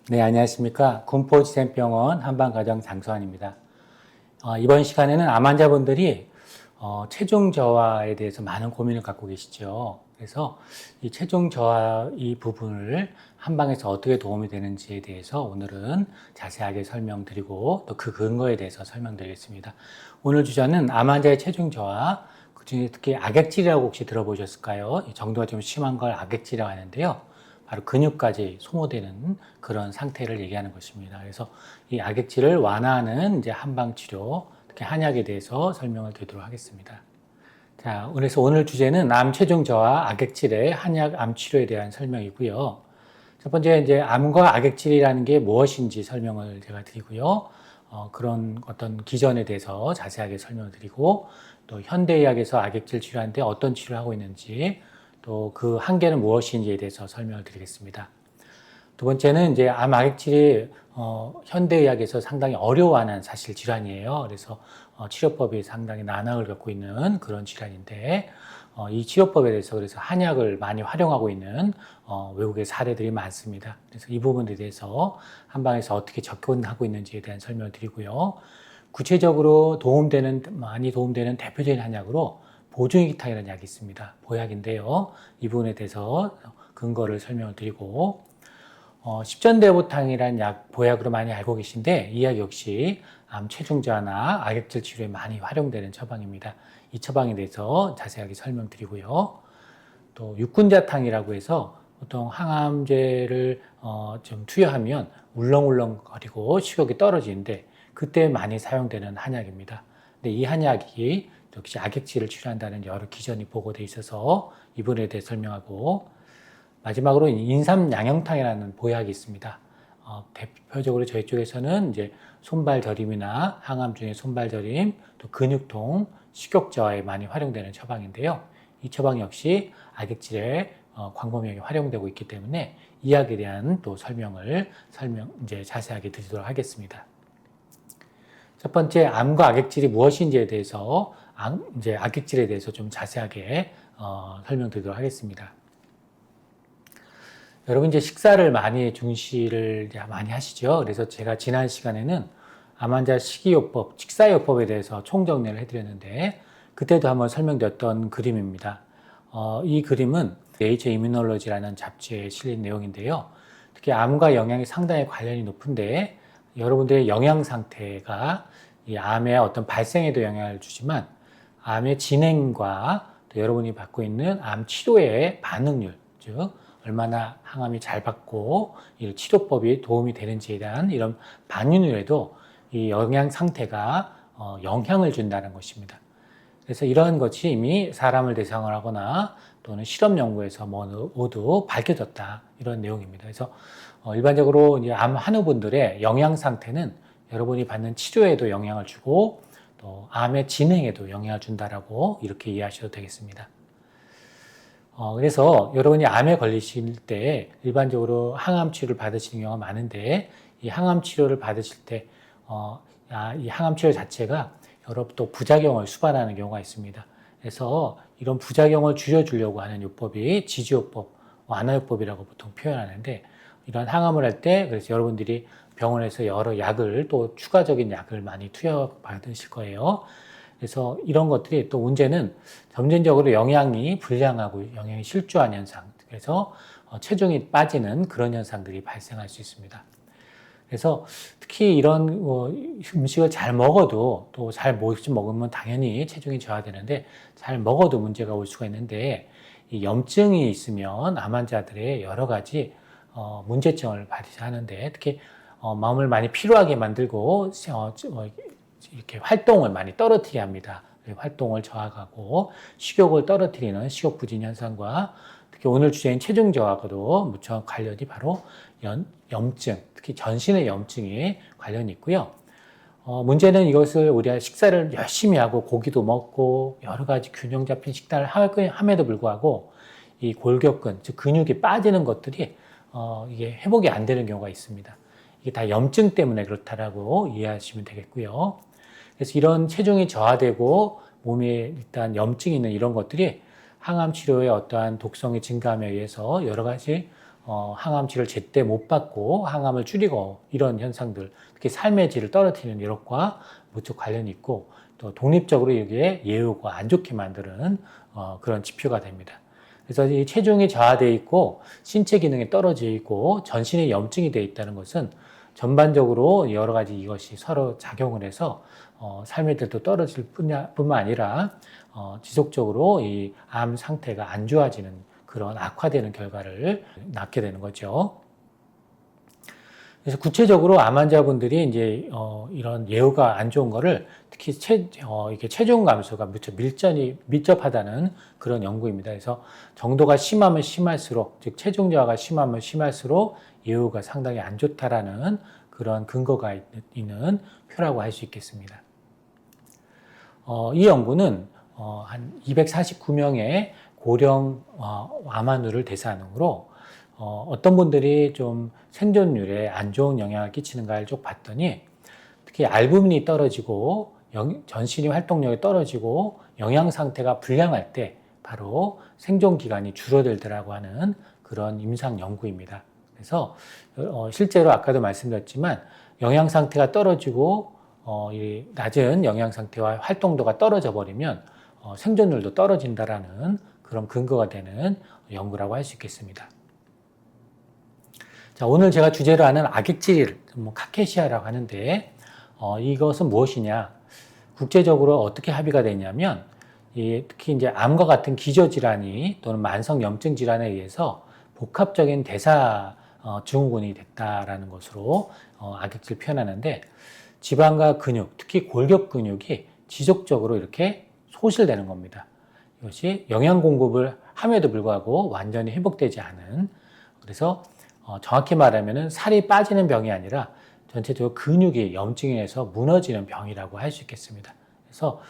네, 안녕하십니까. 군포지센병원 한방가정 장소환입니다. 이번 시간에는 암 환자분들이 체중 저하에 대해서 많은 고민을 갖고 계시죠. 그래서 이 체중 저하 이 부분을 한방에서 어떻게 도움이 되는지에 대해서 오늘은 자세하게 설명드리고 또 그 근거에 대해서 설명드리겠습니다. 오늘 주제는 암 환자의 체중 저하, 그중에 특히 악액질이라고 혹시 들어보셨을까요? 이 정도가 좀 심한 걸 악액질이라고 하는데요. 바로 근육까지 소모되는 그런 상태를 얘기하는 것입니다. 그래서 이 악액질을 완화하는 이제 한방 치료, 특히 한약에 대해서 설명을 드리도록 하겠습니다. 자, 그래서 오늘 주제는 암 체중 저하 악액질의 한약 암 치료에 대한 설명이고요. 첫 번째 이제 암과 악액질이라는 게 무엇인지 설명을 제가 드리고요. 그런 어떤 기전에 대해서 자세하게 설명을 드리고 또 현대의학에서 악액질 치료하는데 어떤 치료를 하고 있는지 또 그 한계는 무엇인지에 대해서 설명을 드리겠습니다. 두 번째는 이제 암 악액질이 현대의학에서 상당히 어려워하는 사실 질환이에요. 그래서 치료법이 상당히 난항을 겪고 있는 그런 질환인데 이 치료법에 대해서 그래서 한약을 많이 활용하고 있는 외국의 사례들이 많습니다. 그래서 이 부분에 대해서 한방에서 어떻게 접근하고 있는지에 대한 설명을 드리고요. 구체적으로 많이 도움되는 대표적인 한약으로 보증기탕이라는 약이 있습니다. 보약인데요. 이 부분에 대해서 근거를 설명을 드리고 십전대보탕이라는 약, 보약으로 많이 알고 계신데 이 약 역시 암 체중 저하나 악액질 치료에 많이 활용되는 처방입니다. 이 처방에 대해서 자세하게 설명드리고요. 또 육군자탕이라고 해서 보통 항암제를 좀 투여하면 울렁울렁거리고 식욕이 떨어지는데 그때 많이 사용되는 한약입니다. 근데 이 한약이 역시 악액질을 치료한다는 여러 기전이 보고돼 있어서 이분에 대해 설명하고 마지막으로 인삼양영탕이라는 보약이 있습니다. 대표적으로 저희 쪽에서는 이제 손발저림이나 항암 중에 손발저림, 또 근육통, 식욕 저하에 많이 활용되는 처방인데요. 이 처방 역시 악액질에 광범위하게 활용되고 있기 때문에 이 약에 대한 또 이제 자세하게 드리도록 하겠습니다. 첫 번째, 암과 악액질이 무엇인지에 대해서 이제 악액질에 대해서 좀 자세하게 설명드리도록 하겠습니다. 여러분 이제 식사를 많이 중시를 많이 하시죠. 그래서 제가 지난 시간에는 암 환자 식이요법, 식사요법에 대해서 총정리를 해드렸는데 그때도 한번 설명드렸던 그림입니다. 이 그림은 네이처 이뮤놀로지라는 잡지에 실린 내용인데요. 특히 암과 영양이 상당히 관련이 높은데 여러분들의 영양 상태가 이 암의 어떤 발생에도 영향을 주지만 암의 진행과 또 여러분이 받고 있는 암 치료의 반응률, 즉 얼마나 항암이 잘 받고 이 치료법이 도움이 되는지에 대한 이런 반응률에도 이 영양 상태가 영향을 준다는 것입니다. 그래서 이러한 것이 이미 사람을 대상으로 하거나 또는 실험 연구에서 모두 밝혀졌다 이런 내용입니다. 그래서 일반적으로 이제 암 환우분들의 영양 상태는 여러분이 받는 치료에도 영향을 주고 또 암의 진행에도 영향을 준다라고 이렇게 이해하셔도 되겠습니다. 그래서 여러분이 암에 걸리실 때 일반적으로 항암 치료를 받으시는 경우가 많은데 이 항암 치료를 받으실 때 이 항암 치료 자체가 여러 또 부작용을 수반하는 경우가 있습니다. 그래서 이런 부작용을 줄여주려고 하는 요법이 지지요법, 완화요법이라고 보통 표현하는데 이런 항암을 할 때 그래서 여러분들이 병원에서 여러 약을 또 추가적인 약을 많이 투여받으실 거예요. 그래서 이런 것들이 또 문제는 점진적으로 영양이 불량하고 영양이 실조한 현상, 그래서 체중이 빠지는 그런 현상들이 발생할 수 있습니다. 그래서 특히 이런 음식을 잘 먹어도 또 잘 먹으면 당연히 체중이 저하되는데 잘 먹어도 문제가 올 수가 있는데 이 염증이 있으면 암 환자들의 여러 가지 문제점을 발휘하는데 특히 마음을 많이 피로하게 만들고 이렇게 활동을 많이 떨어뜨리게 합니다. 활동을 저하하고 식욕을 떨어뜨리는 식욕부진 현상과 특히 오늘 주제인 체중 저하와도 무척 관련이 바로 염증, 특히 전신의 염증이 관련이 있고요. 문제는 이것을 우리가 식사를 열심히 하고 고기도 먹고 여러 가지 균형 잡힌 식단을 함에도 불구하고 이 골격근, 즉 근육이 빠지는 것들이 이게 회복이 안 되는 경우가 있습니다. 이게 다 염증 때문에 그렇다라고 이해하시면 되겠고요. 그래서 이런 체중이 저하되고 몸에 일단 염증이 있는 이런 것들이 항암 치료의 어떠한 독성이 증가함에 의해서 여러 가지 항암치를 제때 못 받고 항암을 줄이고 이런 현상들, 특히 삶의 질을 떨어뜨리는 이것과 무척 관련이 있고 또 독립적으로 이게 예후가 안 좋게 만드는 그런 지표가 됩니다. 그래서 이 체중이 저하되어 있고 신체 기능이 떨어져 있고 전신에 염증이 되어 있다는 것은 전반적으로 여러 가지 이것이 서로 작용을 해서 삶의 질도 떨어질 뿐만 아니라 지속적으로 이 암 상태가 안 좋아지는 그런 악화되는 결과를 낳게 되는 거죠. 그래서 구체적으로 암 환자분들이 이제 이런 예후가 안 좋은 거를 특히 이게 체중 감소가 무척 밀접하다는 그런 연구입니다. 그래서 정도가 심하면 심할수록, 즉 체중 저하가 심하면 심할수록 예후가 상당히 안 좋다라는 그런 근거가 있는 표라고 할 수 있겠습니다. 이 연구는 한 249명의 고령 암환우를 대상으로 어떤 분들이 좀 생존율에 안 좋은 영향을 끼치는가를 쭉 봤더니 특히 알부민이 떨어지고 전신의 활동력이 떨어지고 영양 상태가 불량할 때 바로 생존 기간이 줄어들더라고 하는 그런 임상 연구입니다. 그래서 실제로 아까도 말씀드렸지만 영양 상태가 떨어지고 이 낮은 영양 상태와 활동도가 떨어져 버리면 생존율도 떨어진다라는 그런 근거가 되는 연구라고 할 수 있겠습니다. 자, 오늘 제가 주제로 하는 악액질, 카케시아라고 하는데 이것은 무엇이냐? 국제적으로 어떻게 합의가 되냐면 특히 이제 암과 같은 기저질환이 또는 만성염증 질환에 의해서 복합적인 대사 증후군이 됐다라는 것으로 악액질 표현하는데 지방과 근육, 특히 골격 근육이 지속적으로 이렇게 소실되는 겁니다. 이것이 영양 공급을 함에도 불구하고 완전히 회복되지 않은, 그래서 정확히 말하면 살이 빠지는 병이 아니라 전체적으로 근육이 염증에 의해서 무너지는 병이라고 할 수 있겠습니다. 그래서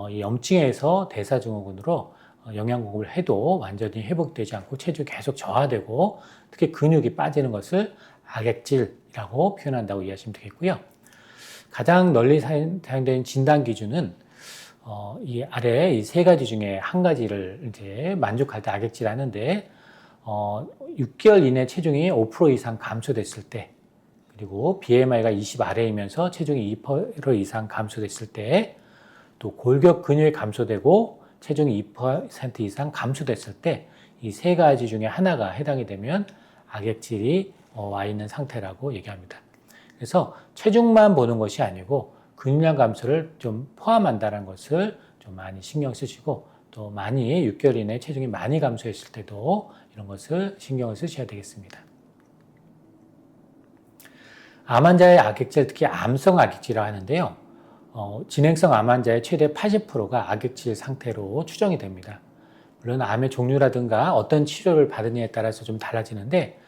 이 염증에 의해서 대사증후군으로 영양 공급을 해도 완전히 회복되지 않고 체중이 계속 저하되고 특히 근육이 빠지는 것을 악액질이라고 표현한다고 이해하시면 되겠고요. 가장 널리 사용되는 진단 기준은 이 아래 이 세 가지 중에 한 가지를 이제 만족할 때 악액질 하는데 6개월 이내 체중이 5% 이상 감소됐을 때, 그리고 BMI가 20 아래이면서 체중이 2% 이상 감소됐을 때, 또 골격 근육이 감소되고 체중이 2% 이상 감소됐을 때, 이 세 가지 중에 하나가 해당이 되면 악액질이 와 있는 상태라고 얘기합니다. 그래서 체중만 보는 것이 아니고 근육량 감소를 좀 포함한다는 것을 좀 많이 신경 쓰시고, 또 많이 6개월 이내 체중이 많이 감소했을 때도 이런 것을 신경을 쓰셔야 되겠습니다. 암 환자의 악액질, 특히 암성 악액질이라고 하는데요. 진행성 암 환자의 최대 80%가 악액질 상태로 추정이 됩니다. 물론 암의 종류라든가 어떤 치료를 받느냐에 따라서 좀 달라지는데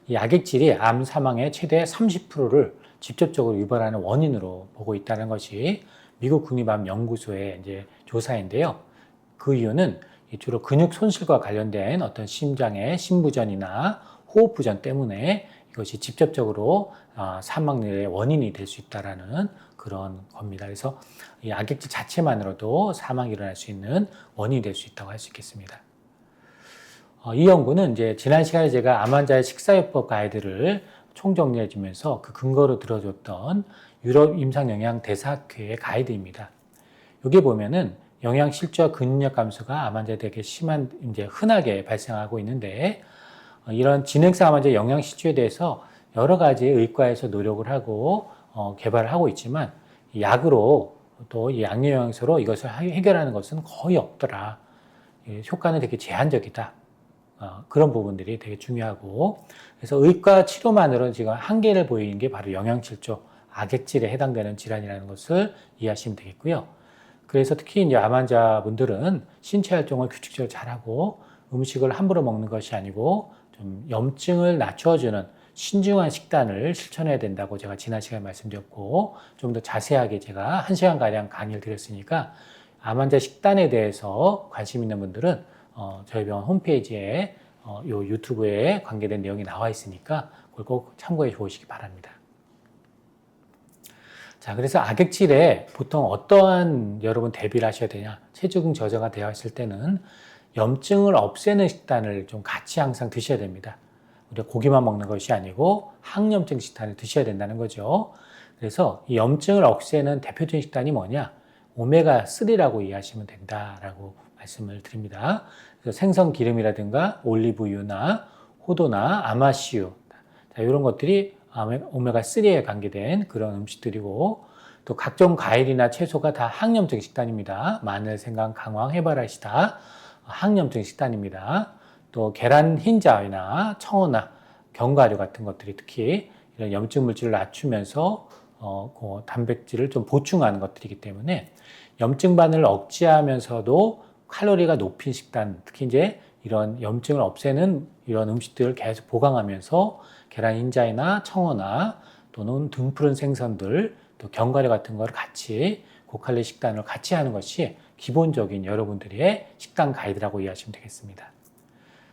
이 악액질이 암 사망의 최대 30%를 직접적으로 유발하는 원인으로 보고 있다는 것이 미국 국립암연구소의 이제 조사인데요. 그 이유는 주로 근육 손실과 관련된 어떤 심장의 심부전이나 호흡부전 때문에 이것이 직접적으로 사망률의 원인이 될 수 있다는 그런 겁니다. 그래서 이 악액질 자체만으로도 사망이 일어날 수 있는 원인이 될 수 있다고 할 수 있겠습니다. 이 연구는 이제 지난 시간에 제가 암 환자의 식사요법 가이드를 총정리해 주면서 그 근거로 들어줬던 유럽 임상영양대사학회의 가이드입니다. 여기 보면은 영양 실조와 근육력 감소가 암 환자들에게 심한, 이제 흔하게 발생하고 있는데, 이런 진행성 암 환자 영양 실조에 대해서 여러 가지 의과에서 노력을 하고, 개발을 하고 있지만, 약으로 또 이 양료영양소로 이것을 해결하는 것은 거의 없더라. 효과는 되게 제한적이다. 그런 부분들이 되게 중요하고, 그래서 의과 치료만으로는 지금 한계를 보이는 게 바로 영양실조, 악액질에 해당되는 질환이라는 것을 이해하시면 되겠고요. 그래서 특히 이제 암 환자분들은 신체 활동을 규칙적으로 잘하고 음식을 함부로 먹는 것이 아니고 좀 염증을 낮춰주는 신중한 식단을 실천해야 된다고 제가 지난 시간에 말씀드렸고, 좀 더 자세하게 제가 1시간가량 강의를 드렸으니까 암 환자 식단에 대해서 관심 있는 분들은 저희 병원 홈페이지에 요 유튜브에 관계된 내용이 나와 있으니까 그걸 꼭 참고해 보시기 바랍니다. 자, 그래서 악액질에 보통 어떠한 여러분 대비를 하셔야 되냐? 체중 저하가 되어 있을 때는 염증을 없애는 식단을 좀 같이 항상 드셔야 됩니다. 우리가 고기만 먹는 것이 아니고 항염증 식단을 드셔야 된다는 거죠. 그래서 이 염증을 없애는 대표적인 식단이 뭐냐? 오메가3라고 이해하시면 된다라고 말씀을 드립니다. 그래서 생선 기름이라든가 올리브유나 호도나 아마씨유, 자, 이런 것들이 오메가3에 관계된 그런 음식들이고, 또 각종 과일이나 채소가 다 항염증 식단입니다. 마늘, 생강, 강황, 해바라기다 항염증 식단입니다. 또 계란 흰자나 청어나 견과류 같은 것들이 특히 이런 염증 물질을 낮추면서 그 단백질을 좀 보충하는 것들이기 때문에 염증반을 억제하면서도 칼로리가 높은 식단, 특히 이제 이런 염증을 없애는 이런 음식들을 계속 보강하면서 계란 흰자나 청어나 또는 등푸른 생선들, 또 견과류 같은 걸 같이 고칼로리 식단을 같이 하는 것이 기본적인 여러분들의 식단 가이드라고 이해하시면 되겠습니다.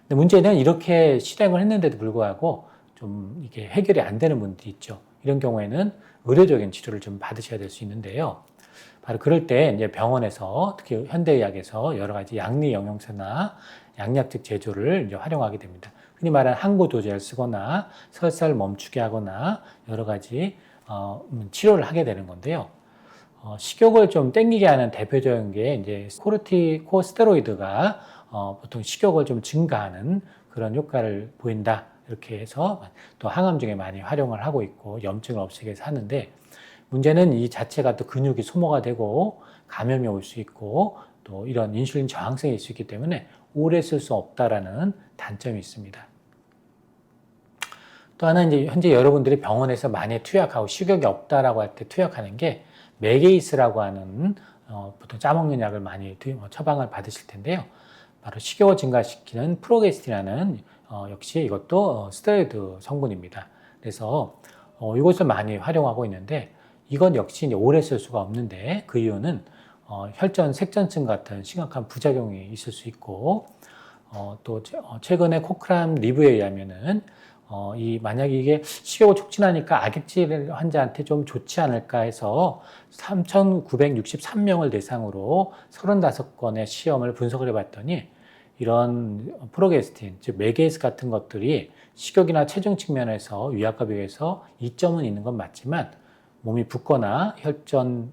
근데 문제는 이렇게 실행을 했는데도 불구하고 좀 이게 해결이 안 되는 분들이 있죠. 이런 경우에는 의료적인 치료를 좀 받으셔야 될 수 있는데요. 바로 그럴 때 이제 병원에서 특히 현대의학에서 여러 가지 양리 영양소나 양약적 제조를 이제 활용하게 됩니다. 흔히 말하는 항고 도제를 쓰거나 설사를 멈추게 하거나 여러 가지 치료를 하게 되는 건데요. 식욕을 좀 땡기게 하는 대표적인 게 이제 코르티코스테로이드가 보통 식욕을 좀 증가하는 그런 효과를 보인다. 이렇게 해서 또 항암증에 많이 활용을 하고 있고 염증을 없애게 해서 하는데, 문제는 이 자체가 또 근육이 소모가 되고 감염이 올 수 있고 또 이런 인슐린 저항성이 있을 수 있기 때문에 오래 쓸 수 없다라는 단점이 있습니다. 또 하나 이제 현재 여러분들이 병원에서 많이 투약하고 식욕이 없다라고 할 때 투약하는 게 메게이스라고 하는 보통 짜먹는 약을 많이 처방을 받으실 텐데요. 바로 식욕을 증가시키는 프로게스틴이라는 역시 이것도 스테로이드 성분입니다. 그래서 이것을 많이 활용하고 있는데, 이건 역시 이제 오래 쓸 수가 없는데, 그 이유는 혈전 색전증 같은 심각한 부작용이 있을 수 있고, 또 최근에 코크람 리뷰에 의하면은 만약에 이게 식욕을 촉진하니까 악액질 환자한테 좀 좋지 않을까 해서 3,963명을 대상으로 35건의 시험을 분석을 해봤더니 이런 프로게스틴, 즉 메게이스 같은 것들이 식욕이나 체중 측면에서 위약과 비교해서 이점은 있는 건 맞지만 몸이 붓거나 혈전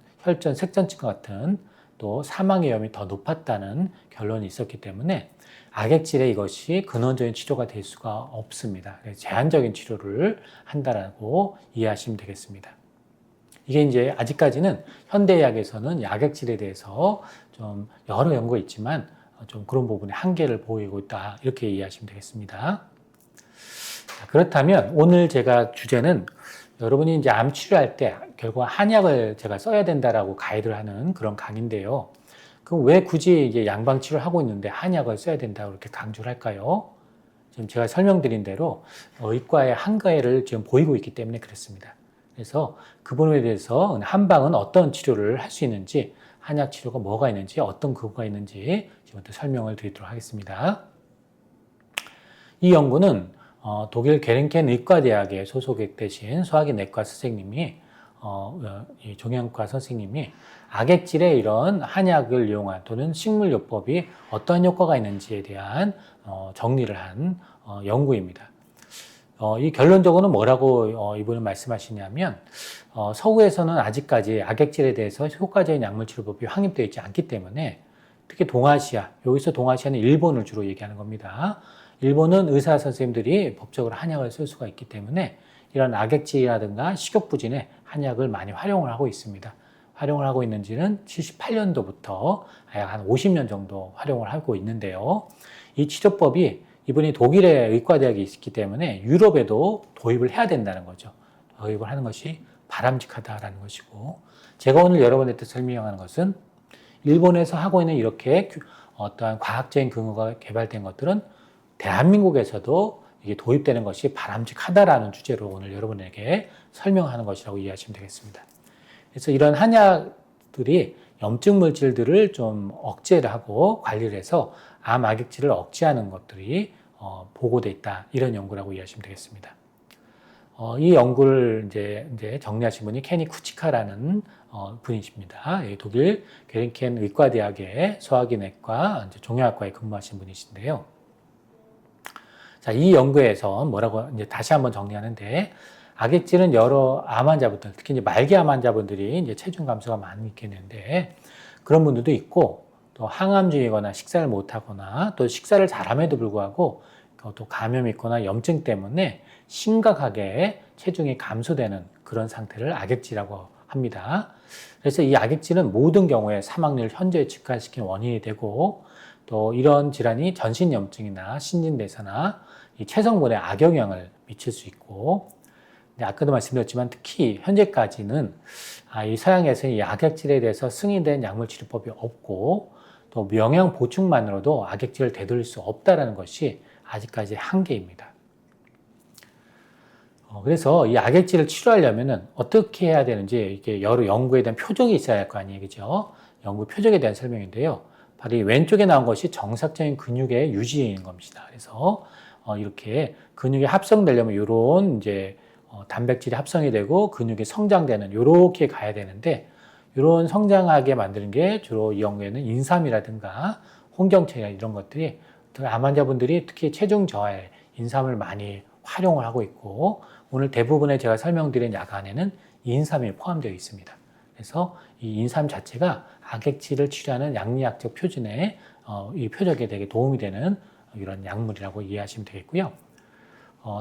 색전증 같은 또 사망 위험이 더 높았다는 결론이 있었기 때문에 악액질에 이것이 근원적인 치료가 될 수가 없습니다. 제한적인 치료를 한다라고 이해하시면 되겠습니다. 이게 이제 아직까지는 현대의학에서는 악액질에 대해서 좀 여러 연구가 있지만 좀 그런 부분에 한계를 보이고 있다, 이렇게 이해하시면 되겠습니다. 그렇다면 오늘 제가 주제는 여러분이 이제 암 치료할 때 결국 한약을 제가 써야 된다라고 가이드를 하는 그런 강의인데요. 그럼 왜 굳이 이제 양방 치료를 하고 있는데 한약을 써야 된다고 이렇게 강조를 할까요? 지금 제가 설명드린 대로 의과의 한계를 지금 보이고 있기 때문에 그렇습니다. 그래서 그 부분에 대해서 한방은 어떤 치료를 할 수 있는지, 한약 치료가 뭐가 있는지, 어떤 그거가 있는지 지금부터 설명을 드리도록 하겠습니다. 이 연구는 독일 게렌켄 의과대학에 소속이 되신 소화기 내과 선생님이 이 종양과 선생님이 악액질에 이런 한약을 이용한 또는 식물요법이 어떤 효과가 있는지에 대한 정리를 한 연구입니다. 이 결론적으로는 뭐라고 이분은 말씀하시냐면, 서구에서는 아직까지 악액질에 대해서 효과적인 약물치료법이 확립되어 있지 않기 때문에, 특히 동아시아, 여기서 동아시아는 일본을 주로 얘기하는 겁니다. 일본은 의사 선생님들이 법적으로 한약을 쓸 수가 있기 때문에 이런 악액질이라든가 식욕부진에 한약을 많이 활용을 하고 있습니다. 활용을 하고 있는지는 78년도부터 약 한 50년 정도 활용을 하고 있는데요. 이 치료법이 이분이 독일의 의과대학이 있기 때문에 유럽에도 도입을 해야 된다는 거죠. 도입을 하는 것이 바람직하다라는 것이고, 제가 오늘 여러분한테 설명하는 것은 일본에서 하고 있는 이렇게 어떠한 과학적인 근거가 개발된 것들은 대한민국에서도 이게 도입되는 것이 바람직하다라는 주제로 오늘 여러분에게 설명하는 것이라고 이해하시면 되겠습니다. 그래서 이런 한약들이 염증 물질들을 좀 억제를 하고 관리를 해서 암 악액질을 억제하는 것들이 보고돼 있다, 이런 연구라고 이해하시면 되겠습니다. 이 연구를 이제 정리하신 분이 케니 쿠치카라는 분이십니다. 독일 게렌켄 의과대학의 소화기내과 종양학과에 근무하신 분이신데요. 자, 이 연구에서 뭐라고 이제 다시 한번 정리하는데, 악액질은 여러 암 환자분들, 특히 이제 말기 암 환자분들이 이제 체중 감소가 많이 있겠는데, 그런 분들도 있고, 또 항암 중이거나 식사를 못하거나, 또 식사를 잘함에도 불구하고, 또 감염이 있거나 염증 때문에 심각하게 체중이 감소되는 그런 상태를 악액질이라고 합니다. 그래서 이 악액질은 모든 경우에 사망률을 현저히 증가시키는 원인이 되고, 또 이런 질환이 전신염증이나 신진대사나 이 체성분에 악영향을 미칠 수 있고, 아까도 말씀드렸지만 특히 현재까지는 이 서양에서는 이 악액질에 대해서 승인된 약물 치료법이 없고, 또 영양 보충만으로도 악액질을 되돌릴 수 없다는 것이 아직까지 한계입니다. 그래서 이 악액질을 치료하려면 어떻게 해야 되는지 이게 여러 연구에 대한 표적이 있어야 할 거 아니에요, 그죠? 연구 표적에 대한 설명인데요. 바로 이 왼쪽에 나온 것이 정상적인 근육의 유지인 겁니다. 그래서 이렇게 근육이 합성되려면 이런 이제 단백질이 합성이 되고 근육이 성장되는 이렇게 가야 되는데, 이런 성장하게 만드는 게 주로 이 연구에는 인삼이라든가 홍경채나 이런 것들이 암 환자분들이 특히 체중 저하에 인삼을 많이 활용을 하고 있고, 오늘 대부분의 제가 설명드린 약 안에는 인삼이 포함되어 있습니다. 그래서 이 인삼 자체가 악액질을 치료하는 양리학적 표준에 이 표적에 되게 도움이 되는 이런 약물이라고 이해하시면 되겠고요.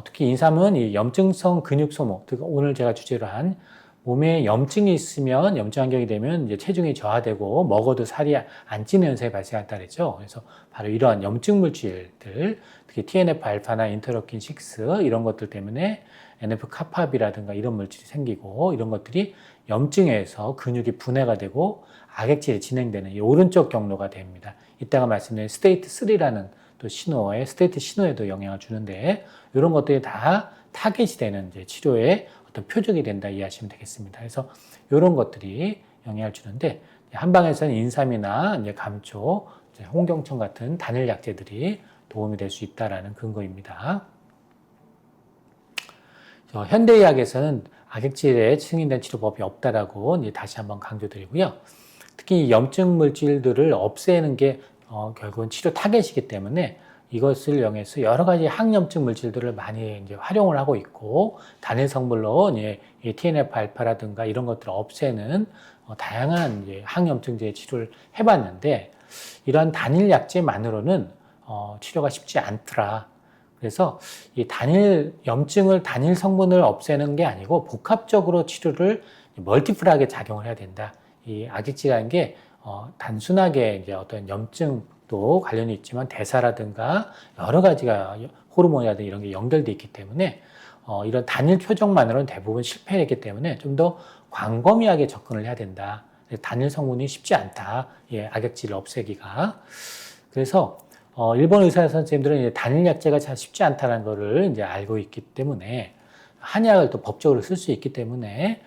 특히 인삼은 이 염증성 근육 소모, 즉 오늘 제가 주제로 한 몸에 염증이 있으면 염증 환경이 되면 이제 체중이 저하되고 먹어도 살이 안 찌는 현상이 발생한다 그랬죠. 그래서 바로 이러한 염증 물질들, 특히 TNF 알파나 인터로킨 6 이런 것들 때문에 NF 카파비라든가 이런 물질이 생기고, 이런 것들이 염증에서 근육이 분해가 되고 악액질이 진행되는 이 오른쪽 경로가 됩니다. 이따가 말씀드린 스테이트 3라는 또 스테이트 신호에도 영향을 주는데, 이런 것들이 다 타겟이 되는 이제 치료의 어떤 표적이 된다 이해하시면 되겠습니다. 그래서 이런 것들이 영향을 주는데, 한방에서는 인삼이나 이제 감초, 이제 홍경천 같은 단일 약제들이 도움이 될 수 있다라는 근거입니다. 현대의학에서는 악액질에 승인된 치료법이 없다라고 이제 다시 한번 강조드리고요. 특히 염증 물질들을 없애는 게 결국은 치료 타겟이기 때문에 이것을 이용해서 여러 가지 항염증 물질들을 많이 이제 활용을 하고 있고, 단일 성분로 이제 TNF 알파라든가 이런 것들을 없애는 다양한 이제 항염증제 치료를 해봤는데, 이러한 단일 약제만으로는 치료가 쉽지 않더라. 그래서 이 단일 염증을 단일 성분을 없애는 게 아니고 복합적으로 치료를 멀티플하게 작용을 해야 된다. 이 악액질이라는 게 단순하게 이제 어떤 염증도 관련이 있지만 대사라든가 여러 가지가 호르몬이라든가 이런 게 연결돼 있기 때문에 이런 단일 표적만으로는 대부분 실패했기 때문에 좀 더 광범위하게 접근을 해야 된다. 단일 성분이 쉽지 않다. 예, 악액질을 없애기가. 그래서 일본 의사 선생님들은 이제 단일 약제가 잘 쉽지 않다는 것을 이제 알고 있기 때문에 한약을 또 법적으로 쓸 수 있기 때문에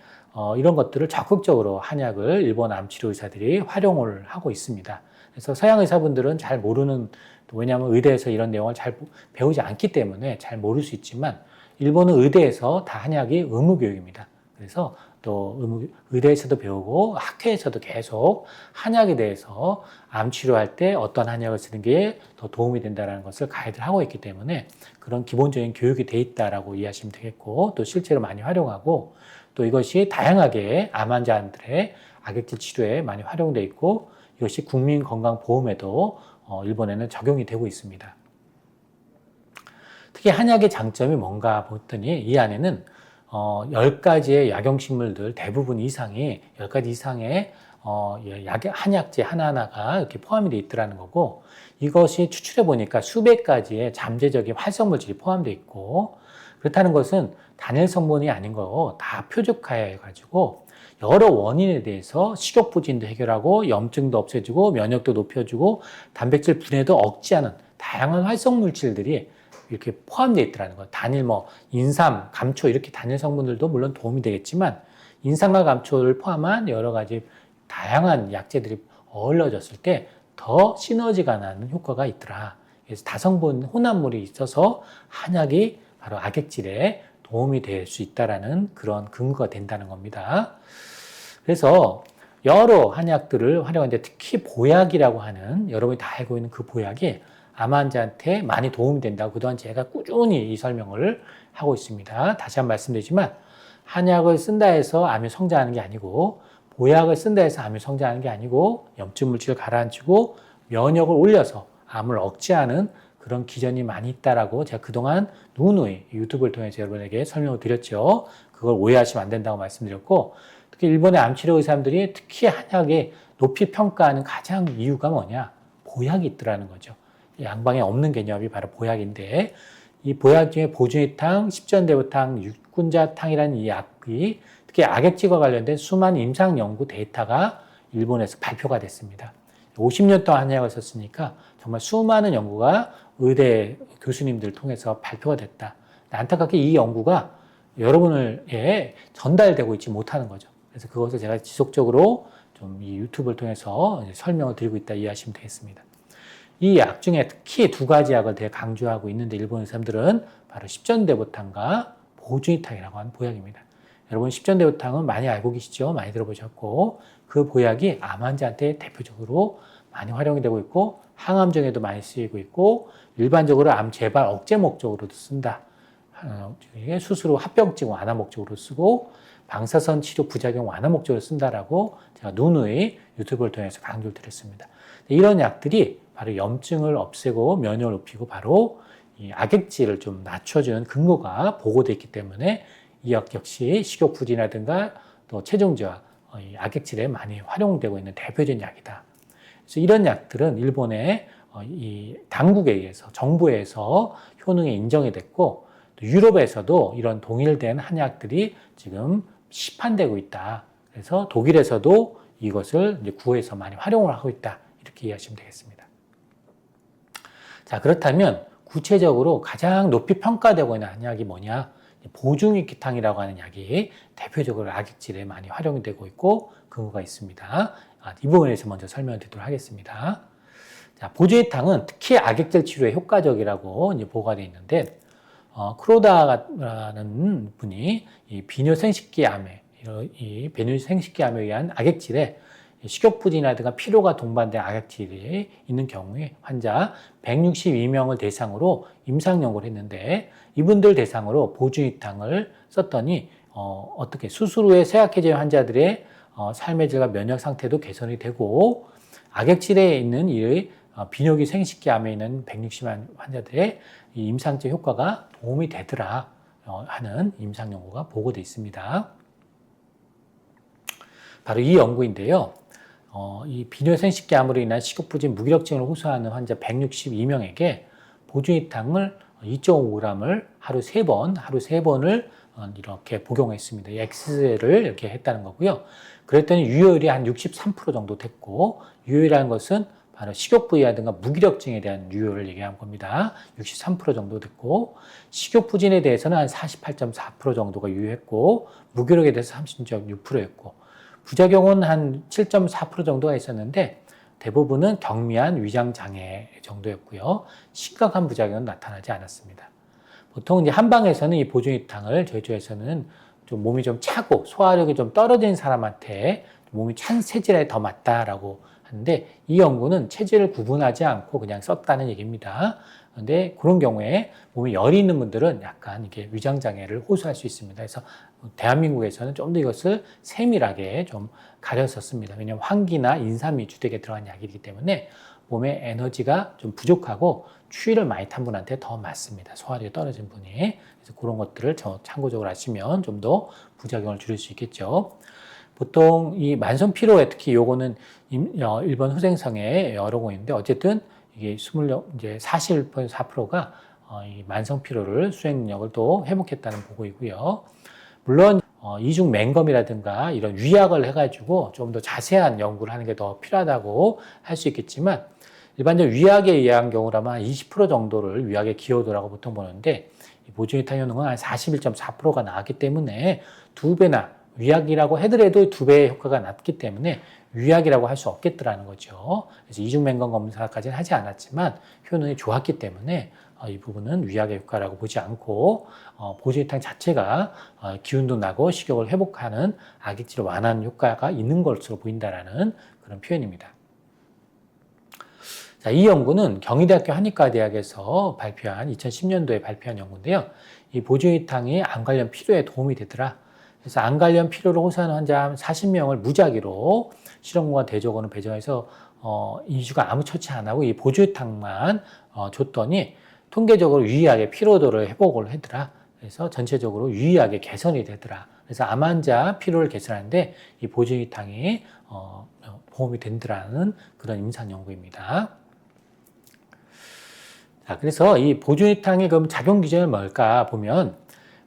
이런 것들을 적극적으로 한약을 일본 암치료 의사들이 활용을 하고 있습니다. 그래서 서양 의사분들은 잘 모르는, 왜냐하면 의대에서 이런 내용을 잘 배우지 않기 때문에 잘 모를 수 있지만, 일본은 의대에서 다 한약이 의무 교육입니다. 그래서 또 의대에서도 배우고 학회에서도 계속 한약에 대해서 암 치료할 때 어떤 한약을 쓰는 게 더 도움이 된다는 것을 가이드를 하고 있기 때문에 그런 기본적인 교육이 돼 있다라고 이해하시면 되겠고, 또 실제로 많이 활용하고, 또 이것이 다양하게 암 환자들의 악액질 치료에 많이 활용되어 있고, 이것이 국민건강보험에도 일본에는 적용이 되고 있습니다. 특히 한약의 장점이 뭔가 봤더니 이 안에는 10가지의 약용식물들 대부분 이상이 10가지 이상의 한약재 하나하나가 이렇게 포함이 되어 있더라는 거고, 이것이 추출해 보니까 수백 가지의 잠재적인 활성물질이 포함되어 있고, 그렇다는 것은 단일 성분이 아닌 거 다 표적화해 가지고 여러 원인에 대해서 식욕 부진도 해결하고 염증도 없애주고 면역도 높여주고 단백질 분해도 억제하는 다양한 활성물질들이 이렇게 포함되어 있더라는 거예요. 단일 인삼, 감초 이렇게 단일 성분들도 물론 도움이 되겠지만, 인삼과 감초를 포함한 여러 가지 다양한 약재들이 어우러졌을 때 더 시너지가 나는 효과가 있더라. 그래서 다성분 혼합물이 있어서 한약이 바로 악액질에 도움이 될 수 있다라는 그런 근거가 된다는 겁니다. 그래서 여러 한약들을 활용하는데, 특히 보약이라고 하는, 여러분이 다 알고 있는 그 보약이 암 환자한테 많이 도움이 된다고 그동안 제가 꾸준히 이 설명을 하고 있습니다. 다시 한번 말씀드리지만 한약을 쓴다 해서 암이 성장하는 게 아니고 보약을 쓴다 해서 암이 성장하는 게 아니고 염증 물질을 가라앉히고 면역을 올려서 암을 억제하는 그런 기전이 많이 있다라고 제가 그동안 누누이 유튜브를 통해서 여러분에게 설명을 드렸죠. 그걸 오해하시면 안 된다고 말씀드렸고, 특히 일본의 암치료 의사들이 특히 한약에 높이 평가하는 가장 이유가 뭐냐? 보약이 있더라는 거죠. 양방에 없는 개념이 바로 보약인데, 이 보약 중에 보준이탕, 십전대부탕, 육군자탕이라는 이 약이 특히 악액질과 관련된 수많은 임상 연구 데이터가 일본에서 발표가 됐습니다. 50년 동안 한약을 썼으니까 정말 수많은 연구가 의대 교수님들 통해서 발표가 됐다. 안타깝게 이 연구가 여러분에게 전달되고 있지 못하는 거죠. 그래서 그것을 제가 지속적으로 좀 이 유튜브를 통해서 설명을 드리고 있다 이해하시면 되겠습니다. 이 약 중에 특히 두 가지 약을 되게 강조하고 있는데 일본 사람들은 바로 십전대보탕과 보준이탕이라고 하는 보약입니다. 여러분 십전대보탕은 많이 알고 계시죠? 많이 들어보셨고 그 보약이 암 환자한테 대표적으로 많이 활용이 되고 있고 항암증에도 많이 쓰이고 있고 일반적으로 암 재발 억제 목적으로도 쓴다. 수술 후 합병증 완화 목적으로 쓰고 방사선 치료 부작용 완화 목적으로 쓴다라고 제가 누누이 유튜브를 통해서 강조를 드렸습니다. 이런 약들이 바로 염증을 없애고 면역을 높이고 바로 이 악액질을 좀 낮춰주는 근거가 보고되어 있기 때문에 이 약 역시 식욕부진이라든가 또 체중 저하, 악액질에 많이 활용되고 있는 대표적인 약이다. 그래서 이런 약들은 일본의 이 당국에 의해서 정부에서 효능이 인정이 됐고 또 유럽에서도 이런 동일된 한약들이 지금 시판되고 있다. 그래서 독일에서도 이것을 이제 구해서 많이 활용을 하고 있다. 이렇게 이해하시면 되겠습니다. 자, 그렇다면 구체적으로 가장 높이 평가되고 있는 한약이 뭐냐? 보중익기탕이라고 하는 약이 대표적으로 악액질에 많이 활용이 되고 있고 근거가 있습니다. 이 부분에서 먼저 설명을 드리도록 하겠습니다. 자, 보중익탕은 특히 악액질 치료에 효과적이라고 이제 보고가 되어 있는데 크로다라는 분이 이 비뇨생식기암에 의한 악액질에 식욕부진이라든가 피로가 동반된 악액질이 있는 경우에 환자 162명을 대상으로 임상 연구를 했는데 이분들 대상으로 보준이탕을 썼더니 어떻게 수술 후에 쇠약해진 환자들의 삶의 질과 면역 상태도 개선이 되고 악액질에 있는 이 비뇨기 생식기암에 있는 160만 환자들의 이 임상적 효과가 도움이 되더라 하는 임상 연구가 보고되어 있습니다. 바로 이 연구인데요. 이 비뇨생식기암으로 인한 식욕부진 무기력증을 호소하는 환자 162명에게 보준이탕을 2.5g을 하루 3번을 이렇게 복용했습니다. X를 이렇게 했다는 거고요. 그랬더니 유효율이 한 63% 정도 됐고, 유효율이라는 것은 바로 식욕부위라든가 무기력증에 대한 유효를 얘기한 겁니다. 63% 정도 됐고, 식욕부진에 대해서는 한 48.4% 정도가 유효했고, 무기력에 대해서 36%였고, 부작용은 한 7.4% 정도가 있었는데 대부분은 경미한 위장장애 정도였고요. 심각한 부작용은 나타나지 않았습니다. 보통 이제 한방에서는 이 보준이탕을 저희 쪽에서는 좀 몸이 좀 차고 소화력이 좀 떨어진 사람한테 몸이 찬 체질에 더 맞다라고 하는데 이 연구는 체질을 구분하지 않고 그냥 썼다는 얘기입니다. 그런데 그런 경우에 몸에 열이 있는 분들은 약간 이게 위장장애를 호소할 수 있습니다. 그래서 대한민국에서는 좀 더 이것을 세밀하게 좀 가렸었습니다. 왜냐하면 환기나 인삼이 주택에 들어간 약이기 때문에 몸에 에너지가 좀 부족하고 추위를 많이 탄 분한테 더 맞습니다. 소화력이 떨어진 분이. 그래서 그런 것들을 참고적으로 하시면 좀 더 부작용을 줄일 수 있겠죠. 보통 이 만성 피로에 특히 요거는 일본 후생성의 여러 공인데 어쨌든 이게 41.4%가 이 만성 피로를 수행 능력을 또 회복했다는 보고이고요. 물론 이중 맹검이라든가 이런 위약을 해가지고 좀 더 자세한 연구를 하는 게 더 필요하다고 할 수 있겠지만 일반적으로 위약에 의한 경우라면 20% 정도를 위약의 기여도라고 보통 보는데 이 보준이탕 효능은 한 41.4%가 나왔기 때문에 2배나 위약이라고 하더라도 2배의 효과가 났기 때문에 위약이라고 할 수 없겠더라는 거죠. 그래서 이중맹검 검사까지는 하지 않았지만 효능이 좋았기 때문에 이 부분은 위약의 효과라고 보지 않고 보준이탕 자체가 기운도 나고 식욕을 회복하는 악액질을 완화하는 효과가 있는 것으로 보인다라는 그런 표현입니다. 자, 이 연구는 경희대학교 한의과대학에서 2010년도에 발표한 연구인데요. 이 보조유탕이 암 관련 피로에 도움이 되더라. 그래서 암 관련 피로를 호소하는 환자 한 40명을 무작위로 실험과 대조군을 배정해서 2주간 아무 처치 안 하고 이 보조유탕만 줬더니 통계적으로 유의하게 피로도를 회복을 하더라. 그래서 전체적으로 유의하게 개선이 되더라. 그래서 암 환자 피로를 개선하는데 이 보조유탕이 도움이 된다는 그런 임상 연구입니다. 자, 그래서 이 보조유탕의 그럼 작용 기전이 뭘까 보면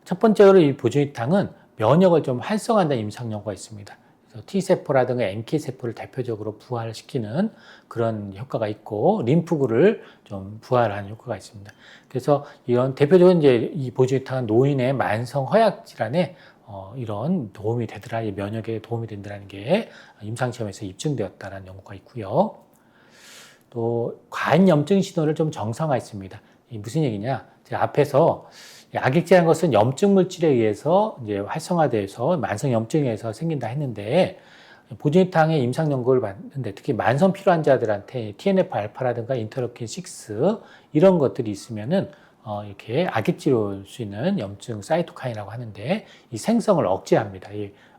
첫 번째로 이 보조유탕은 면역을 좀 활성화한다는 임상 연구가 있습니다. 그래서 T세포라든가 NK세포를 대표적으로 부활시키는 그런 효과가 있고 림프구를 좀 부활하는 효과가 있습니다. 그래서 이런 대표적인 이제 이 보조유탕은 노인의 만성 허약 질환에 이런 도움이 되더라, 이 면역에 도움이 된다는 게 임상시험에서 입증되었다는 연구가 있고요. 또 과잉 염증 신호를 좀 정상화했습니다. 이 무슨 얘기냐? 제가 앞에서 악액질이라는 것은 염증 물질에 의해서 이제 활성화돼서 만성 염증에 의해서 생긴다 했는데 보조유탕의 임상 연구를 봤는데 특히 만성 피로 환자들한테 TNF 알파라든가 인터로킨 6 이런 것들이 있으면은 이렇게 악액질이 올 수 있는 염증 사이토카인이라고 하는데 이 생성을 억제합니다.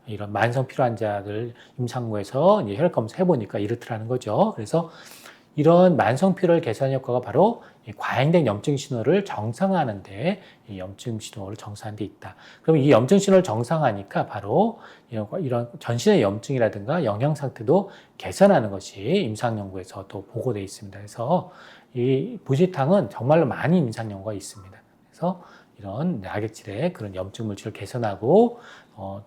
이런 만성 피로 환자들 임상구에서 이제 혈액 검사 해보니까 이렇더라는 거죠. 그래서 이런 만성 피로를 개선 효과가 바로 과잉된 염증 신호를 정상화하는데 이 염증 신호를 정상화하는 데 있다. 그럼 이 염증 신호를 정상화하니까 바로 이런 전신의 염증이라든가 영양 상태도 개선하는 것이 임상 연구에서 또 보고되어 있습니다. 그래서 이 보조유탕은 정말로 많이 임상 연구가 있습니다. 그래서 이런 악액질의 그런 염증 물질을 개선하고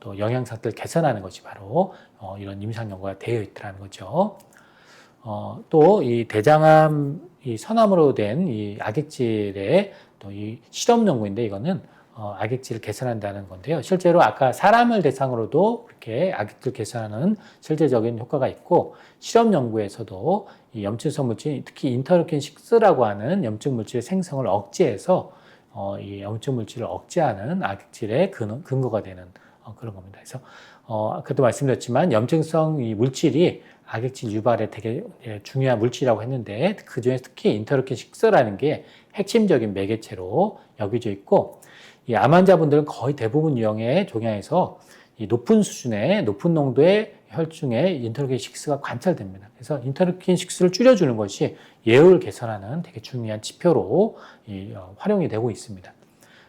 또 영양 상태를 개선하는 것이 바로 이런 임상 연구가 되어 있더라는 거죠. 또 이 대장암 이 선암으로 된 이 악액질의 또 이 실험 연구인데 이거는 악액질을 개선한다는 건데요. 실제로 아까 사람을 대상으로도 이렇게 악액질 개선하는 실제적인 효과가 있고 실험 연구에서도 이 염증성 물질, 특히 인터루킨 6라고 하는 염증 물질의 생성을 억제해서 이 염증 물질을 억제하는 악액질의 근거가 되는 그런 겁니다. 그래서 아까도 말씀드렸지만 염증성 이 물질이 악액질 유발에 되게 중요한 물질이라고 했는데 그중에 특히 인터루킨 6라는 게 핵심적인 매개체로 여겨져 있고 이 암 환자분들은 거의 대부분 유형의 종양에서 이 높은 수준의 높은 농도의 혈중에 인터루킨 6가 관찰됩니다. 그래서 인터루킨 6를 줄여주는 것이 예후를 개선하는 되게 중요한 지표로 활용이 되고 있습니다.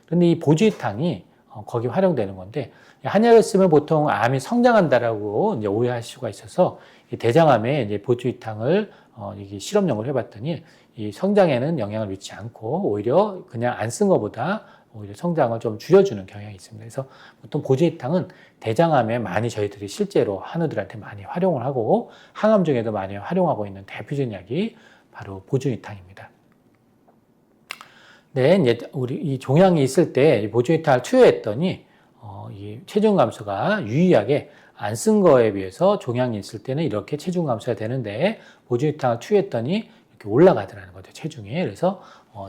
그런데 이 보조유탕이 거기 활용되는 건데 한약을 쓰면 보통 암이 성장한다라고 이제 오해할 수가 있어서 이 대장암에 이제 보조유탕을 이게 실험 연구를 해봤더니 이 성장에는 영향을 미치지 않고 오히려 그냥 안 쓴 것보다 오히려 성장을 좀 줄여주는 경향이 있습니다. 그래서 보통 보조유탕은 대장암에 많이 저희들이 실제로 한우들한테 많이 활용을 하고 항암 중에도 많이 활용하고 있는 대표적인 약이 바로 보조유탕입니다. 네, 이제 우리 이 종양이 있을 때 보조유탕을 투여했더니 이 체중 감소가 유의하게 안 쓴 거에 비해서 종양이 있을 때는 이렇게 체중 감소가 되는데 보조유탕을 투여했더니 이렇게 올라가더라는 거죠, 체중이. 그래서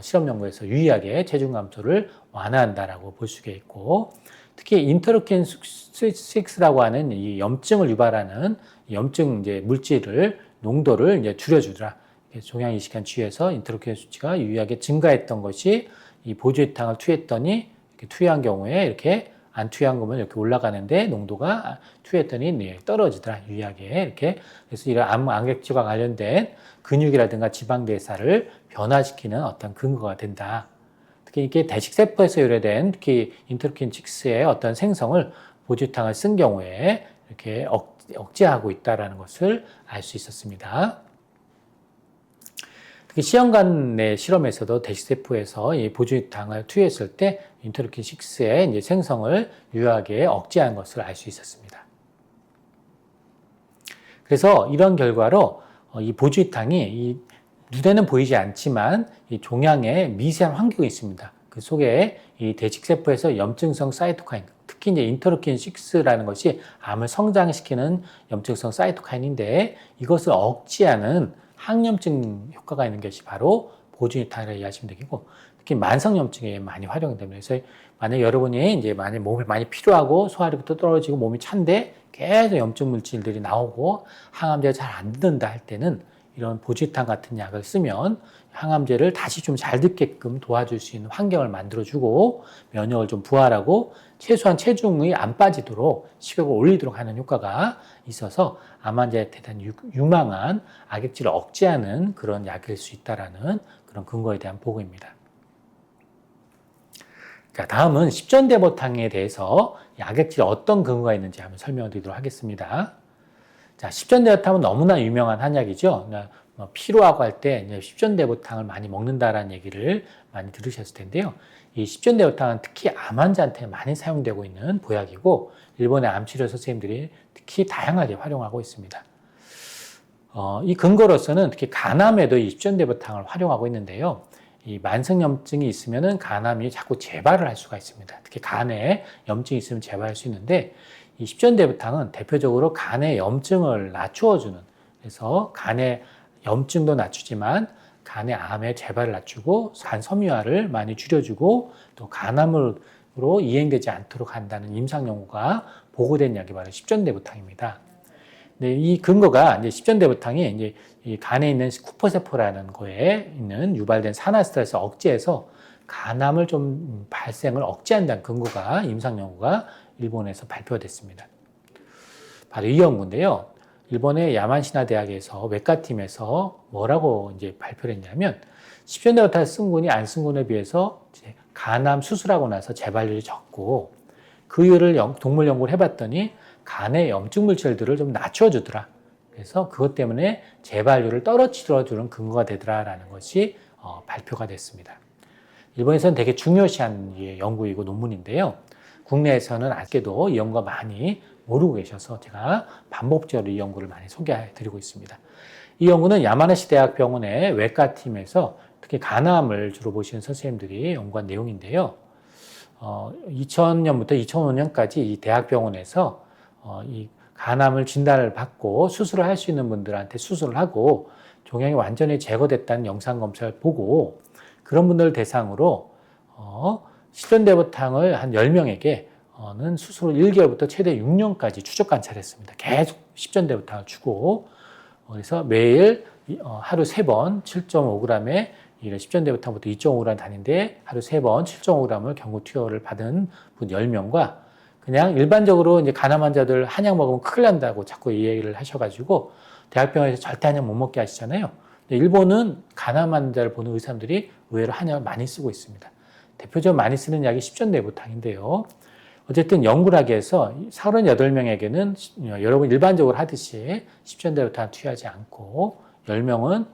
실험 연구에서 유의하게 체중 감소를 완화한다라고 볼 수가 있고 특히 인터루킨 6라고 하는 이 염증을 유발하는 염증 이제 물질을 농도를 이제 줄여주더라. 종양 이식한 치유에서 인터루킨 수치가 유의하게 증가했던 것이 이 보조유탕을 투여했더니 이렇게 투여한 경우에 이렇게 안 투여한 거면 이렇게 올라가는데 농도가 투여했더니 떨어지더라, 유의하게 이렇게. 그래서 이런 악액질과 관련된 근육이라든가 지방 대사를 변화시키는 어떤 근거가 된다. 특히 이게 대식세포에서 유래된 특히 인터루킨 6의 어떤 생성을 보조유탕을 쓴 경우에 이렇게 억제하고 있다라는 것을 알 수 있었습니다. 특히 시험관 내 실험에서도 대식세포에서 이 보조유탕을 투여했을 때 인터루킨 6의 이제 생성을 유효하게 억제한 것을 알 수 있었습니다. 그래서 이런 결과로 이 보조유탕이 이 눈에는 보이지 않지만 이 종양에 미세한 환경이 있습니다. 그 속에 이 대식세포에서 염증성 사이토카인, 특히 이제 인터루킨 6라는 것이 암을 성장시키는 염증성 사이토카인인데 이것을 억제하는 항염증 효과가 있는 것이 바로 보조유탕이라고 이해하시면 되겠고 특히 만성염증에 많이 활용됩니다. 그래서 만약 여러분이 이제 만약 몸이 많이 피로하고 소화력도 떨어지고 몸이 찬데 계속 염증 물질들이 나오고 항암제가 잘 안 듣는다 할 때는 이런 보지탕 같은 약을 쓰면 항암제를 다시 좀 잘 듣게끔 도와줄 수 있는 환경을 만들어주고 면역을 좀 부활하고 최소한 체중이 안 빠지도록 식욕을 올리도록 하는 효과가 있어서 암 환자에 대한 유망한 악액질을 억제하는 그런 약일 수 있다는 그런 근거에 대한 보고입니다. 자, 다음은 십전대보탕에 대해서 악액질에 어떤 근거가 있는지 한번 설명을 드리도록 하겠습니다. 자, 십전대보탕은 너무나 유명한 한약이죠. 피로하고 할 때 십전대보탕을 많이 먹는다라는 얘기를 많이 들으셨을 텐데요. 이 십전대보탕은 특히 암 환자한테 많이 사용되고 있는 보약이고 일본의 암치료 선생님들이 특히 다양하게 활용하고 있습니다. 이 근거로서는 특히 간암에도 이 십전대보탕을 활용하고 있는데요. 이 만성염증이 있으면 간암이 자꾸 재발을 할 수가 있습니다. 특히 간에 염증이 있으면 재발할 수 있는데 이 십전대부탕은 대표적으로 간의 염증을 낮추어주는, 그래서 간의 염증도 낮추지만 간의 암의 재발을 낮추고 간 섬유화를 많이 줄여주고 또 간암으로 이행되지 않도록 한다는 임상 연구가 보고된 약이 바로 십전대부탕입니다. 네, 이 근거가 이제 십전대부탕이 이제 이 간에 있는 쿠퍼세포라는 거에 있는 유발된 산화 스트레스 억제해서 간암을 좀 발생을 억제한다는 근거가 임상 연구가 일본에서 발표됐습니다. 바로 이 연구인데요. 일본의 야만시나 대학에서 외과팀에서 뭐라고 이제 발표를 했냐면 십전대부탕 쓴 군이 안 쓴 군에 비해서 이제 간암 수술하고 나서 재발률이 적고 그 이유를 동물 연구를 해봤더니 간의 염증 물질들을 좀 낮춰주더라. 그래서 그것 때문에 재발률을 떨어뜨려주는 근거가 되더라라는 것이 발표가 됐습니다. 일본에서는 되게 중요시한 연구이고 논문인데요. 국내에서는 아직도 이 연구가 많이 모르고 계셔서 제가 반복적으로 이 연구를 많이 소개해드리고 있습니다. 이 연구는 야마나시 대학병원의 외과팀에서 특히 간암을 주로 보시는 선생님들이 연구한 내용인데요. 2000년부터 2005년까지 이 대학병원에서 이 간암을 진단을 받고 수술을 할 수 있는 분들한테 수술을 하고 종양이 완전히 제거됐다는 영상 검사를 보고 그런 분들 대상으로 십전대보탕을 한 10명에게는 수술 을 1개월부터 최대 6년까지 추적 관찰했습니다. 계속 십전대보탕을 주고 그래서 매일 하루 3번 7.5g의 십전대보탕부터 2.5g 단위인데 하루 3번 7.5g을 경구 투여를 받은 분 10명과 그냥 일반적으로 이제 간암 환자들 한약 먹으면 큰일 난다고 자꾸 이 얘기를 하셔가지고 대학병원에서 절대 한약 못 먹게 하시잖아요. 근데 일본은 간암 환자를 보는 의사들이 의외로 한약을 많이 쓰고 있습니다. 대표적으로 많이 쓰는 약이 십전대보탕인데요. 어쨌든 연구를 하기 위해서 38명에게는 여러분 일반적으로 하듯이 십전대보탕 투여하지 않고 10명은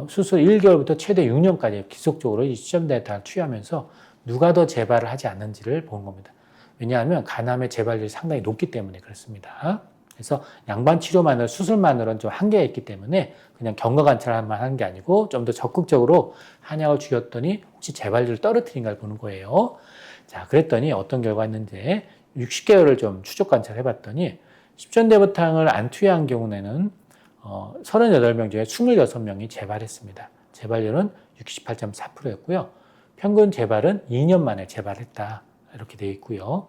수술 1개월부터 최대 6년까지 지속적으로 이 십전대보탕을 투여하면서 누가 더 재발을 하지 않는지를 보는 겁니다. 왜냐하면 간암의 재발률이 상당히 높기 때문에 그렇습니다. 그래서 양반 치료만으로 수술만으로는 좀 한계가 있기 때문에 그냥 경과 관찰만 하는 게 아니고 좀 더 적극적으로 한약을 주었더니 혹시 재발률을 떨어뜨린가를 보는 거예요. 자, 그랬더니 어떤 결과가 있는지 60개월을 좀 추적 관찰해 봤더니 십전대보탕을 안 투여한 경우에는 38명 중에 26명이 재발했습니다. 재발률은 68.4%였고요. 평균 재발은 2년 만에 재발했다. 이렇게 되어 있고요.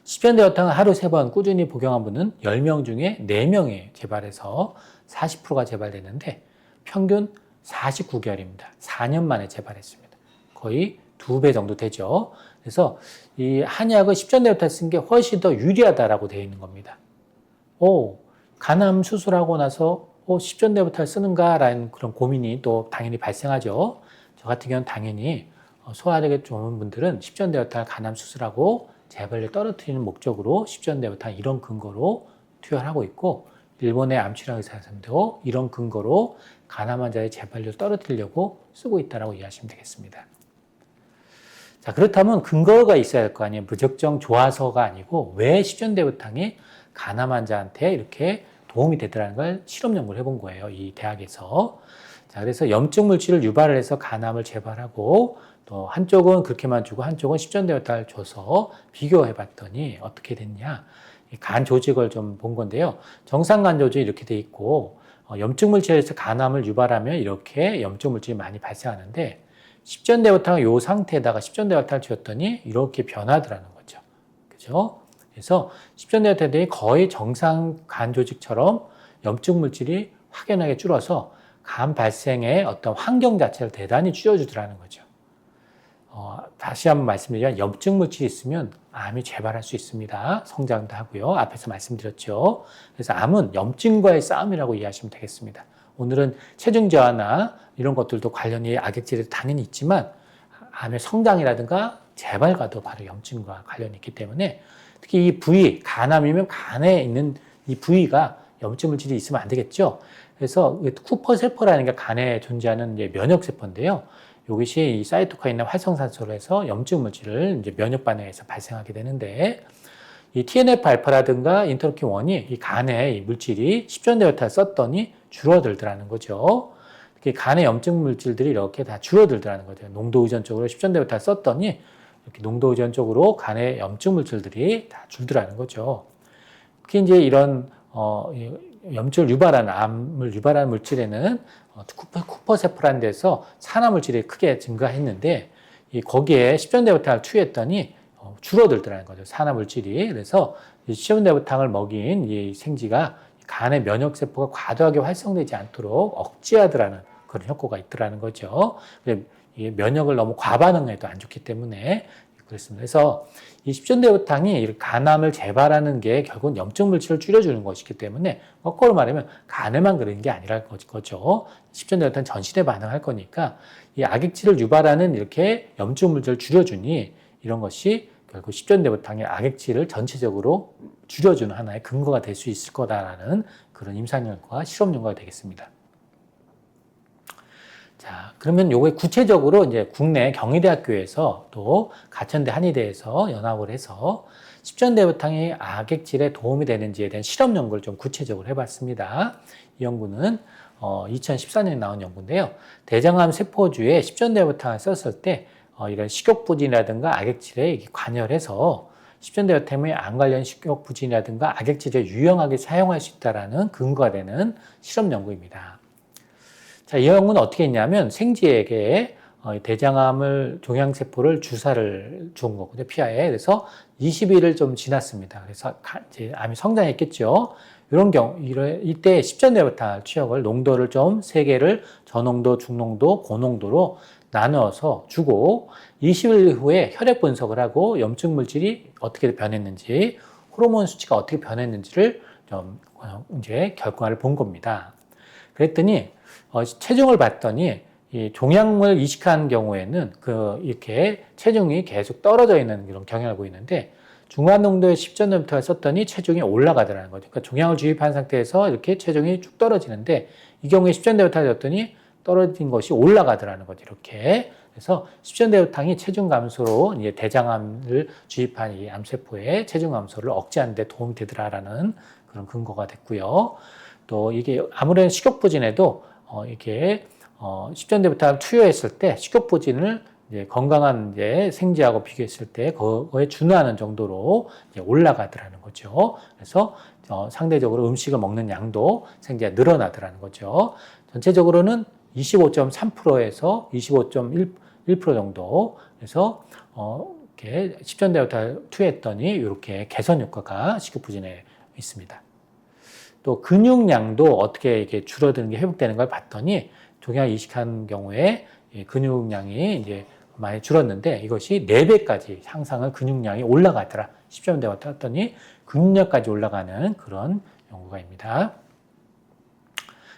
십전대보탕을 하루 3번 꾸준히 복용한 분은 10명 중에 4명이 재발해서 40%가 재발됐는데 평균 49개월입니다. 4년 만에 재발했습니다. 거의 2배 정도 되죠. 그래서 이 한약을 십전대보탕 쓴 게 훨씬 더 유리하다라고 되어 있는 겁니다. 간암 수술하고 나서 십전대보탕 쓰는가라는 그런 고민이 또 당연히 발생하죠. 저 같은 경우는 당연히 소화력이 좋은 분들은 십전대보탕을 간암 수술하고 재발률을 떨어뜨리는 목적으로 십전대보탕 이런 근거로 투여를 하고 있고 일본의 암치료 의사들도 이런 근거로 간암 환자의 재발률을 떨어뜨리려고 쓰고 있다고 이해하시면 되겠습니다. 자, 그렇다면 근거가 있어야 할 거 아니에요. 무작정 좋아서가 아니고 왜 십전대보탕이 간암 환자한테 이렇게 도움이 되더라는 걸 실험 연구를 해본 거예요. 이 대학에서. 자, 그래서 염증 물질을 유발을 해서 간암을 재발하고 또 한쪽은 그렇게만 주고 한쪽은 십전대보탕을 줘서 비교해 봤더니 어떻게 됐냐. 간 조직을 좀 본 건데요. 정상 간 조직이 이렇게 돼 있고 염증 물질에서 간암을 유발하면 이렇게 염증 물질이 많이 발생하는데 십전대보탕을 이 상태에다가 십전대보탕을 줬더니 이렇게 변하더라는 거죠. 그죠? 그래서 십전대보탕이 거의 정상 간 조직처럼 염증 물질이 확연하게 줄어서 간 발생의 어떤 환경 자체를 대단히 줄여주더라는 거죠. 다시 한번 말씀드리면 염증 물질이 있으면 암이 재발할 수 있습니다. 성장도 하고요. 앞에서 말씀드렸죠. 그래서 암은 염증과의 싸움이라고 이해하시면 되겠습니다. 오늘은 체중 저하나 이런 것들도 관련이 악액질이 당연히 있지만 암의 성장이라든가 재발과도 바로 염증과 관련이 있기 때문에 특히 이 부위, 간암이면 간에 있는 이 부위가 염증 물질이 있으면 안 되겠죠. 그래서 쿠퍼 세포라는 게 간에 존재하는 이제 면역 세포인데요. 이것이 이 사이토카인의 활성산소를 해서 염증 물질을 이제 면역 반응에서 발생하게 되는데 이 TNF-알파라든가 인터루킨 1이 이 간에 이 물질이 10전 데이터를 썼더니 줄어들더라는 거죠. 특히 간의 염증 물질들이 이렇게 다 줄어들더라는 거죠. 농도 의존적으로 10전 데이터를 썼더니 이렇게 농도 의존적으로 간의 염증 물질들이 다 줄더라는 거죠. 특히 이제 이런 염증을 유발하는 암을 유발하는 물질에는 쿠퍼세포라는 데서 산화 물질이 크게 증가했는데 거기에 10전대부탕을 투여했더니 줄어들더라는 거죠. 산화 물질이. 그래서 10전대부탕을 먹인 이 생쥐가 간의 면역 세포가 과도하게 활성되지 않도록 억제하더라는 그런 효과가 있더라는 거죠. 이게 면역을 너무 과반응해도 안 좋기 때문에 그렇습니다. 그래서 이 10전대부탕이 간암을 재발하는 게 결국은 염증 물질을 줄여주는 것이기 때문에 거꾸로 말하면 간에만 그런 게 아니라 거죠. 10전대부탕 전신에 반응할 거니까 이 악액질을 유발하는 이렇게 염증 물질을 줄여주니 이런 것이 결국 10전대부탕의 악액질을 전체적으로 줄여주는 하나의 근거가 될 수 있을 거다라는 그런 임상연구와 실험 연구가 되겠습니다. 자, 그러면 요게 구체적으로 이제 국내 경희대학교에서 또 가천대 한의대에서 연합을 해서 10전대부탕이 악액질에 도움이 되는지에 대한 실험 연구를 좀 구체적으로 해봤습니다. 이 연구는 2014년에 나온 연구인데요. 대장암 세포주에 10전대부탕을 썼을 때 이런 식욕부진이라든가 악액질에 관여해서 10전대부탕의 암 관련 식욕부진이라든가 악액질을 유용하게 사용할 수 있다는 근거가 되는 실험 연구입니다. 자, 이 연구는 어떻게 했냐면 생쥐에게 대장암을 종양세포를 주사를 준 거거든요. 피하에. 그래서 20일을 좀 지났습니다. 그래서 이제 암이 성장했겠죠. 이런 이때 10전대부탕 투약을 농도를 좀 3개를 저농도, 중농도, 고농도로 나누어서 주고 20일 후에 혈액 분석을 하고 염증 물질이 어떻게 변했는지, 호르몬 수치가 어떻게 변했는지를 좀 이제 결과를 본 겁니다. 그랬더니 체중을 봤더니 이 종양을 이식한 경우에는 이렇게 체중이 계속 떨어져 있는 이런 경향을 보이는데 중간 농도의 10전대부탕을 썼더니 체중이 올라가더라는 거죠. 그러니까 종양을 주입한 상태에서 이렇게 체중이 쭉 떨어지는데 이 경우에 10전대부탕을 줬더니 떨어진 것이 올라가더라는 거죠. 이렇게. 그래서 10전대부탕이 체중 감소로 이제 대장암을 주입한 이 암세포의 체중 감소를 억제하는 데 도움이 되더라라는 그런 근거가 됐고요. 또 이게 아무래도 식욕부진에도 이게 10전대부탕을 투여했을 때 식욕부진을 이제 건강한 이제 생쥐하고 비교했을 때 그거에 준하는 정도로 이제 올라가더라는 거죠. 그래서 상대적으로 음식을 먹는 양도 생쥐가 늘어나더라는 거죠. 전체적으로는 25.3%에서 25.1% 정도. 그래서 이렇게 10전대부탕을 투여했더니 이렇게 개선 효과가 식욕부진에 있습니다. 또 근육량도 어떻게 이게 줄어드는 게 회복되는 걸 봤더니 종양 이식한 경우에 근육량이 이제 많이 줄었는데 이것이 4배까지 향상을 근육량이 올라가더라. 10전대부탕 했더니 근육량까지 올라가는 그런 연구가입니다.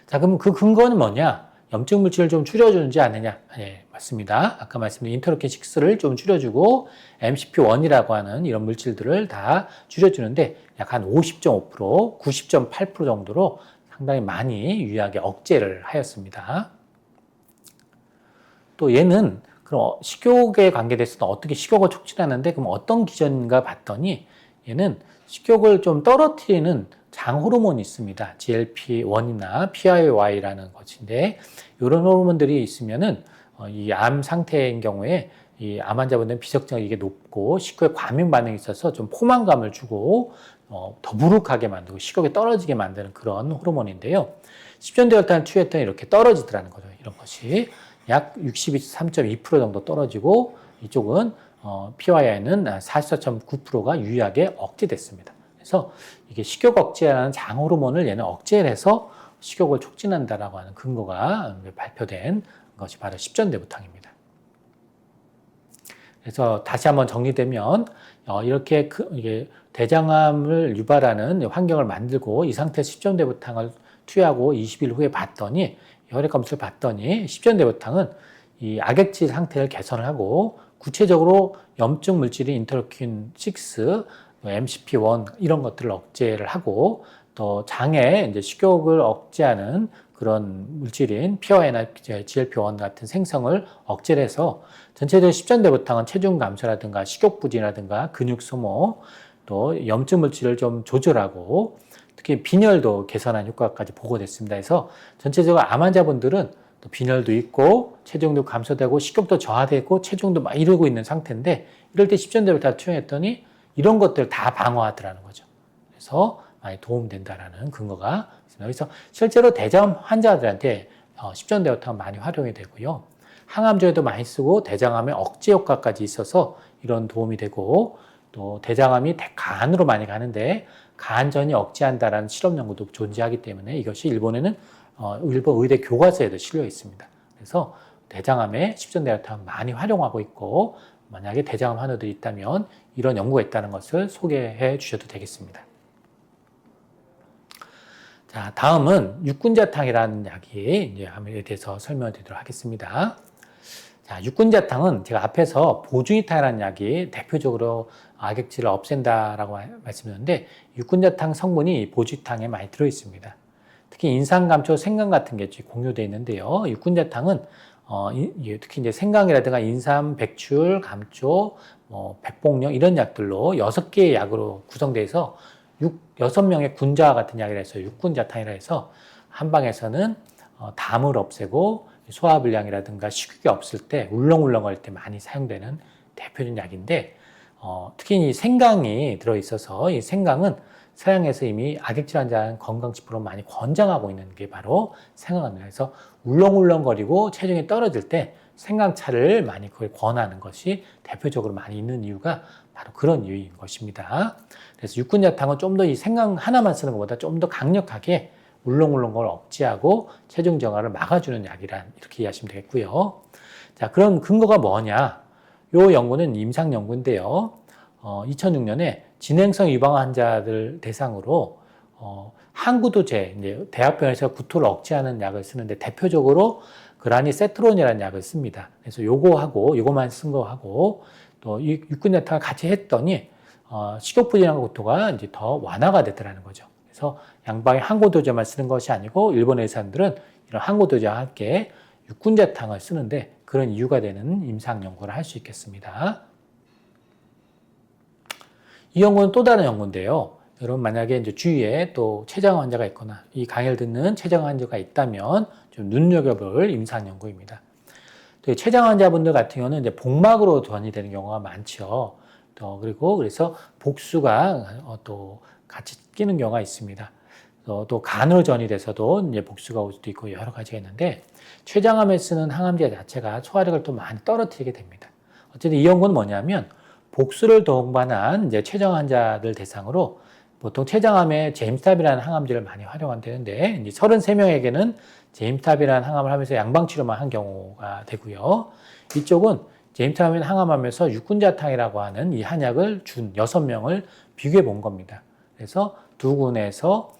자, 그럼 그 근거는 뭐냐? 염증 물질을 좀 줄여주는지 않느냐? 네, 맞습니다. 아까 말씀드린 인터루킨 6를 좀 줄여주고 MCP1이라고 하는 이런 물질들을 다 줄여주는데 약 한 50.5%, 90.8% 정도로 상당히 많이 유의하게 억제를 하였습니다. 또 얘는 그럼 식욕에 관계돼서는 어떻게 식욕을 촉진하는데 그럼 어떤 기전인가 봤더니 얘는 식욕을 좀 떨어뜨리는 장 호르몬이 있습니다. GLP-1이나 PIY라는 것인데 이런 호르몬들이 있으면은 이 암 상태인 경우에 이 암 환자분들은 비석증이 이게 높고 식욕에 과민 반응이 있어서 좀 포만감을 주고 더부룩하게 만들고 식욕이 떨어지게 만드는 그런 호르몬인데요. 10전대부탕을 투여했더니 이렇게 떨어지더라는 거죠. 이런 것이 약 63.2% 정도 떨어지고 이쪽은 PYI는 44.9%가 유의하게 억제됐습니다. 그래서 이게 식욕 억제하는 장 호르몬을 얘는 억제를 해서 식욕을 촉진한다라고 하는 근거가 발표된 것이 바로 십전대부탕입니다. 그래서 다시 한번 정리되면 이렇게 이게 대장암을 유발하는 환경을 만들고 이 상태에서 십전대부탕을 투여하고 20일 후에 봤더니 혈액 검사를 봤더니 십전대부탕은 이 악액질 상태를 개선을 하고 구체적으로 염증 물질인 인터루킨 6, MCP1 이런 것들을 억제를 하고 또 장에 이제 식욕을 억제하는 그런 물질인 POA나 GLP-1 같은 생성을 억제를 해서 전체적으로 십전대부탕은 체중 감소라든가 식욕 부진이라든가 근육 소모 또 염증 물질을 좀 조절하고 특히 빈혈도 개선한 효과까지 보고됐습니다. 그래서 전체적으로 암 환자분들은 또 빈혈도 있고 체중도 감소되고 식욕도 저하되고 체중도 막 이러고 있는 상태인데 이럴 때 십전대부탕을 투여했더니 이런 것들을 다 방어하더라는 거죠. 그래서 많이 도움된다라는 근거가 있습니다. 그래서 실제로 대장암 환자들한테 십전대부탕은 많이 활용이 되고요. 항암제도 많이 쓰고 대장암의 억제 효과까지 있어서 이런 도움이 되고 또 대장암이 간으로 많이 가는데 간전이 억제한다라는 실험 연구도 존재하기 때문에 이것이 일본에는 일본 의대 교과서에도 실려 있습니다. 그래서 대장암에 십전대부탕 많이 활용하고 있고 만약에 대장암 환우들이 있다면 이런 연구가 있다는 것을 소개해 주셔도 되겠습니다. 자, 다음은 육군자탕이라는 약에 대해서 설명을 드리도록 하겠습니다. 자, 육군자탕은 제가 앞에서 보중이탕이라는 약이 대표적으로 악액질을 없앤다라고 말씀드렸는데 육군자탕 성분이 보중이탕에 많이 들어 있습니다. 특히 인상감초, 생강 같은 게 공유되어 있는데요. 육군자탕은 특히 이제 생강이라든가 인삼, 백출, 감초, 백복령 이런 약들로 6개의 약으로 구성되어 있어 6명의 군자와 같은 약이라 해서 육군자탕이라 해서 한방에서는 담을 없애고 소화불량이라든가 식욕이 없을 때 울렁울렁할 때 많이 사용되는 대표적인 약인데 특히 이 생강이 들어있어서 이 생강은 서양에서 이미 악액질 환자 건강식품으로 많이 권장하고 있는 게 바로 생강입니다. 그래서 울렁울렁거리고 체중이 떨어질 때 생강차를 많이 그걸 권하는 것이 대표적으로 많이 있는 이유가 바로 그런 이유인 것입니다. 그래서 육군자탕은 좀 더 이 생강 하나만 쓰는 것보다 좀 더 강력하게 울렁울렁 걸 억제하고 체중 정화를 막아주는 약이란 이렇게 이해하시면 되겠고요. 자, 그럼 근거가 뭐냐? 요 연구는 임상 연구인데요. 2006년에 진행성 유방 환자들 대상으로 항구도제, 이제 대학병원에서 구토를 억제하는 약을 쓰는데 대표적으로 그라니세트론이라는 약을 씁니다. 그래서 요거만 쓴 거하고 또 육군자탕을 같이 했더니 식욕 부진한 구토가 이제 더 완화가 되더라는 거죠. 그래서 양방에 항구도제만 쓰는 것이 아니고 일본 의사들은 이런 항구도제와 함께 육군자탕을 쓰는데 그런 이유가 되는 임상 연구를 할 수 있겠습니다. 이 연구는 또 다른 연구인데요. 여러분 만약에 이제 주위에 또 췌장 환자가 있거나 이 강의를 듣는 췌장 환자가 있다면 좀 눈여겨볼 임상 연구입니다. 또 췌장 환자분들 같은 경우는 이제 복막으로 전이되는 경우가 많죠. 그래서 복수가 또 같이 끼는 경우가 있습니다. 또 간으로 전이돼서도 이제 복수가 올 수도 있고 여러 가지가 있는데 췌장암에 쓰는 항암제 자체가 소화력을 또 많이 떨어뜨리게 됩니다. 어쨌든 이 연구는 뭐냐면 복수를 동반한 이제 췌장 환자들 대상으로 보통 췌장암에 제임스탑이라는 항암제를 많이 활용한다는데 이제 33명에게는 제임스탑이라는 항암을 하면서 양방치료만 한 경우가 되고요. 이쪽은 제임스탑을 항암하면서 육군자탕이라고 하는 이 한약을 준 6명을 비교해 본 겁니다. 그래서 두 군에서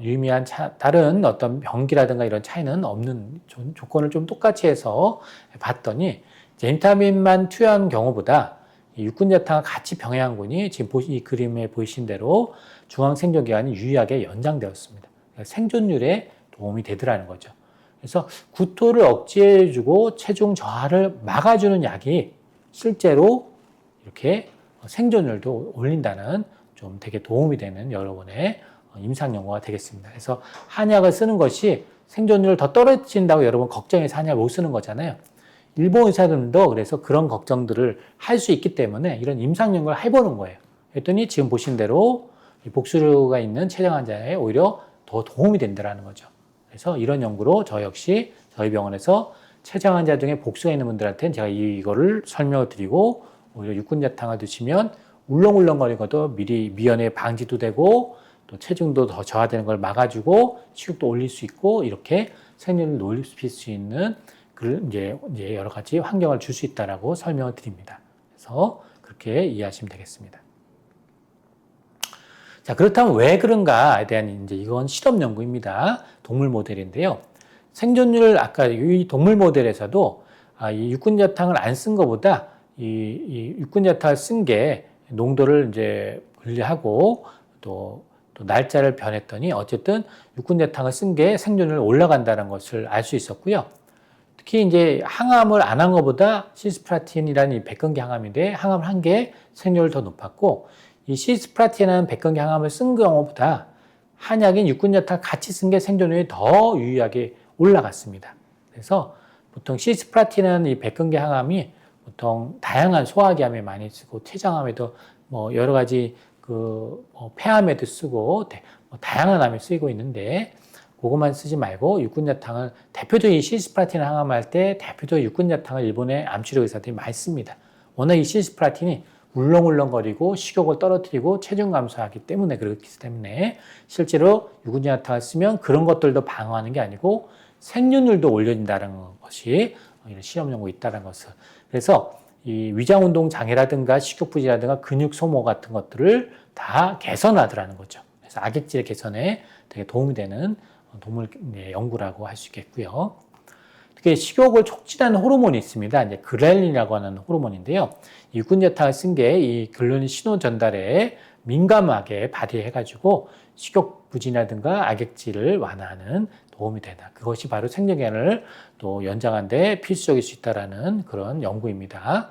유의미한 다른 어떤 병기라든가 이런 차이는 없는 조건을 좀 똑같이 해서 봤더니 제임스탑만 투여한 경우보다 육군자탕을 같이 병행한 군이 지금 이 그림에 보이신 대로 중앙 생존 기간이 유의하게 연장되었습니다. 생존율에 도움이 되더라는 거죠. 그래서 구토를 억제해주고 체중 저하를 막아주는 약이 실제로 이렇게 생존율도 올린다는 좀 되게 도움이 되는 여러분의 임상 연구가 되겠습니다. 그래서 한약을 쓰는 것이 생존율을 더 떨어진다고 여러분 걱정해서 한약을 못 쓰는 거잖아요. 일본 의사들도 그래서 그런 걱정들을 할 수 있기 때문에 이런 임상 연구를 해보는 거예요. 그랬더니 지금 보신 대로 복수가 있는 췌장 환자에 오히려 더 도움이 된다는 거죠. 그래서 이런 연구로 저 역시 저희 병원에서 췌장 환자 중에 복수가 있는 분들한테는 제가 이거를 설명을 드리고 오히려 육군자탕을 드시면 울렁울렁거리는 것도 미리 미연에 방지도 되고 또 체중도 더 저하되는 걸 막아주고 식욕도 올릴 수 있고 이렇게 생존을 높일 수 있는 이제 여러 가지 환경을 줄 수 있다라고 설명을 드립니다. 그래서 그렇게 이해하시면 되겠습니다. 자, 그렇다면 왜 그런가에 대한 이제 이건 실험 연구입니다. 동물 모델인데요. 생존율 아까 이 동물 모델에서도 이 육군자탕을 안 쓴 것보다 이 육군자탕을 쓴 게 농도를 이제 분리하고 또 날짜를 변했더니 어쨌든 육군자탕을 쓴 게 생존율이 올라간다는 것을 알 수 있었고요. 특히 이제 항암을 안 한 것보다 시스프라틴이라는 이 백건기 항암인데 항암을 한 게 생존율이 더 높았고 이 시스프라틴이라는 백건기 항암을 쓴 경우보다 한약인 육군자탕을 같이 쓴 게 생존율이 더 유의하게 올라갔습니다. 그래서 보통 시스프라틴은 이 백건기 항암이 보통 다양한 소화기암에 많이 쓰고 췌장암에도 뭐 여러 가지 폐암에도 쓰고 다양한 암에 쓰이고 있는데 그것만 쓰지 말고 육군자탕을 대표적인 시스프라틴 항암할 때 대표적인 육군자탕을 일본의 암치료 의사들이 많이 씁니다. 워낙 이 시스프라틴이 울렁울렁거리고 식욕을 떨어뜨리고 체중 감소하기 때문에 그렇기 때문에 실제로 육군자탕을 쓰면 그런 것들도 방어하는 게 아니고 생존율도 올려진다는 것이 이런 실험 연구가 있다는 것을. 그래서 이 위장운동 장애라든가 식욕부진이라든가 근육 소모 같은 것들을 다 개선하더라는 거죠. 그래서 악액질의 개선에 되게 도움이 되는 동물 연구라고 할 수 있겠고요. 특히 식욕을 촉진하는 호르몬이 있습니다. 이제 그렐린이라고 하는 호르몬인데요. 이 육군자탕을 쓴 게 이 글루린 신호 전달에 민감하게 발휘해가지고 식욕 부진이라든가 악액질을 완화하는 도움이 되다. 그것이 바로 생존기간을 또 연장하는 데 필수적일 수 있다는 그런 연구입니다.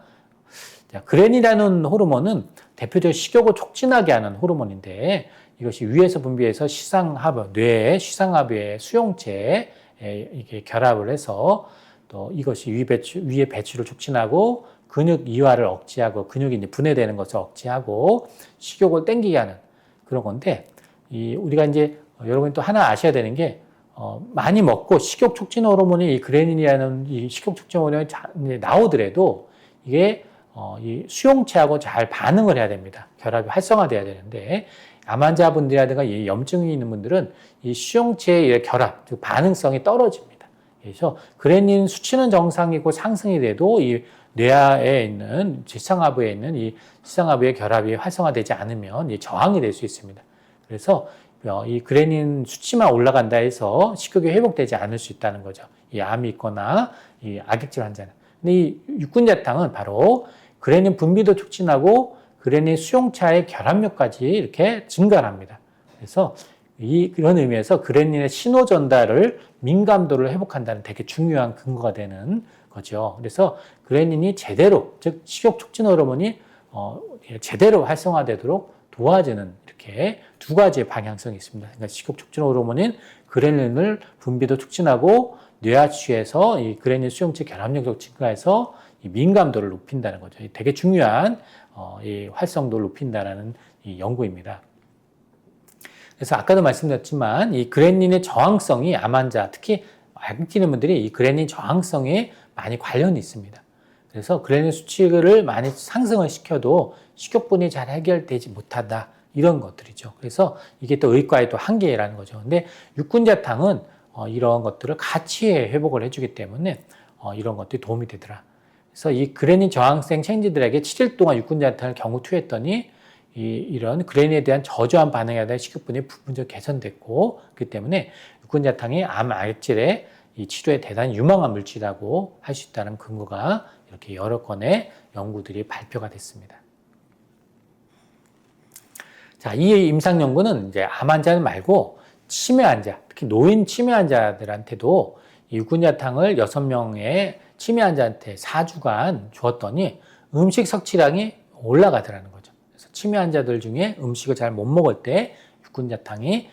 자, 그렐린이라는 호르몬은 대표적으로 식욕을 촉진하게 하는 호르몬인데 이것이 위에서 분비해서 뇌의 시상하부의 수용체에 이게 결합을 해서 또 이것이 위의 배출을 촉진하고 근육 이완을 억제하고 근육이 이제 분해되는 것을 억제하고 식욕을 땡기게 하는 그런 건데 우리가 이제 여러분이 또 하나 아셔야 되는 게 많이 먹고 식욕 촉진 호르몬이 이 그레닌이라는 이 식욕 촉진 호르몬이 나오더라도 이게 이 수용체하고 잘 반응을 해야 됩니다. 결합이 활성화돼야 되는데 암 환자분들이라든가 이 염증이 있는 분들은 이 수용체의 결합, 즉 반응성이 떨어집니다. 그래서 그레닌 수치는 정상이고 상승이 돼도 이 뇌하에 있는 지상하부에 있는 이 지상하부의 결합이 활성화되지 않으면 이 저항이 될 수 있습니다. 그래서 이 그레닌 수치만 올라간다 해서 식욕이 회복되지 않을 수 있다는 거죠. 이 암이 있거나 이 악액질 환자는. 근데 이 육군자탕은 바로 그레닌 분비도 촉진하고 그레닌 수용체의 결합력까지 이렇게 증가를 합니다. 그래서 그런 의미에서 그레닌의 신호 전달을 민감도를 회복한다는 되게 중요한 근거가 되는 거죠. 그래서 그레닌이 제대로, 즉 식욕 촉진 호르몬이 제대로 활성화되도록 도와주는 이렇게 두 가지의 방향성이 있습니다. 그러니까 식욕 촉진 호르몬인 그레닌을 분비도 촉진하고 뇌하추에서 이 그레닌 수용체 결합력을 증가해서 이 민감도를 높인다는 거죠. 되게 중요한 이 활성도를 높인다는 이 연구입니다. 그래서 아까도 말씀드렸지만 이 그레닌의 저항성이 암 환자, 특히 악액질 분들이 이 그레닌 저항성에 많이 관련이 있습니다. 그래서 그레닌 수치를 많이 상승을 시켜도 식욕분이 잘 해결되지 못한다. 이런 것들이죠. 그래서 이게 또 의과의 또 한계라는 거죠. 근데 육군자탕은 이런 것들을 같이 회복을 해주기 때문에 이런 것들이 도움이 되더라. 그래서 이 그레닌 저항성 체인지들에게 7일 동안 육군자탕을 경우 투여했더니 이런 그레닌에 대한 저조한 반응에 대한 식욕분이 부분적으로 개선됐고 그렇기 때문에 육군자탕이 암 악액질의 이 치료에 대단히 유망한 물질이라고 할 수 있다는 근거가 이렇게 여러 건의 연구들이 발표가 됐습니다. 자, 이 임상 연구는 이제 암 환자 말고 치매 환자, 특히 노인 치매 환자들한테도 이 육군자탕을 6명의 치매 환자한테 4주간 주었더니 음식 섭취량이 올라가더라는 거죠. 그래서 치매 환자들 중에 음식을 잘 못 먹을 때 육군자탕이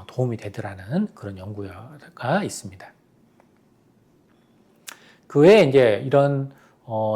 도움이 되더라는 그런 연구가 있습니다. 그 외에 이제 이런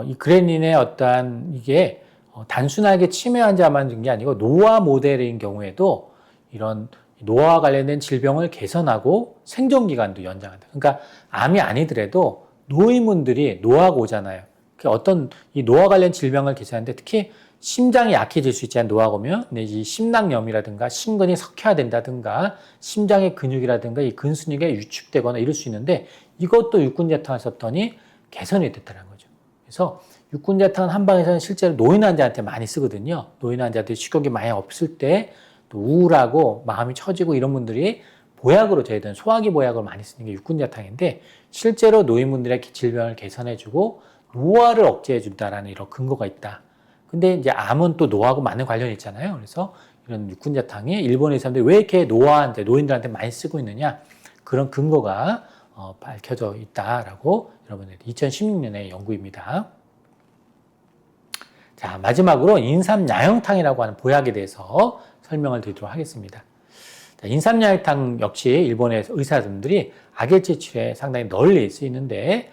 이 그레닌의 어떠한 이게 단순하게 치매 환자만 준 게 아니고 노화 모델인 경우에도 이런 노화와 관련된 질병을 개선하고 생존 기간도 연장한다. 그러니까 암이 아니더라도 노인분들이 노화가 오잖아요. 어떤 이 노화 관련 질병을 개선하는데 특히 심장이 약해질 수 있지 않은 노화가 오면 이 심낭염이라든가 심근이 석회화 된다든가 심장의 근육이라든가 이 근수육이 위축되거나 이럴 수 있는데 이것도 육군자탕을 썼더니 개선이 됐다는 거죠. 그래서 육군자탕 한방에서는 실제로 노인 환자한테 많이 쓰거든요. 노인 환자들이 식욕이 많이 없을 때 또 우울하고 마음이 처지고 이런 분들이 보약으로 저희들은 소화기 보약을 많이 쓰는 게 육군자탕인데 실제로 노인분들의 질병을 개선해주고 노화를 억제해준다라는 이런 근거가 있다. 근데 이제 암은 또 노화하고 많은 관련이 있잖아요. 그래서 이런 육군자탕이 일본의 사람들이 왜 이렇게 노화한테, 노인들한테 많이 쓰고 있느냐. 그런 근거가 밝혀져 있다라고 여러분들 2016년의 연구입니다. 자, 마지막으로 인삼양영탕이라고 하는 보약에 대해서 설명을 드리도록 하겠습니다. 자, 인삼양영탕 역시 일본의 의사분들이 악일지 치료에 상당히 널리 쓰이는데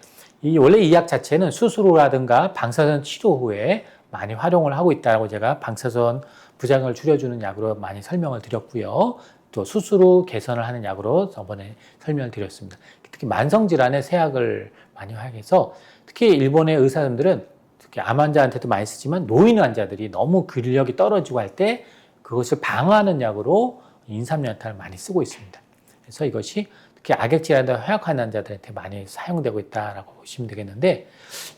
원래 이 약 자체는 수술이라든가 방사선 치료 후에 많이 활용을 하고 있다고 제가 방사선 부작용을 줄여주는 약으로 많이 설명을 드렸고요. 또 수술 후 개선을 하는 약으로 저번에 설명을 드렸습니다. 특히 만성질환에 세약을 많이 활용해서 특히 일본의 의사분들은 특히 암 환자한테도 많이 쓰지만 노인 환자들이 너무 근력이 떨어지고 할 때 그것을 방어하는 약으로 인삼양탕을 많이 쓰고 있습니다. 그래서 이것이 특히 악액질환과 허약한 환자들한테 많이 사용되고 있다라고 보시면 되겠는데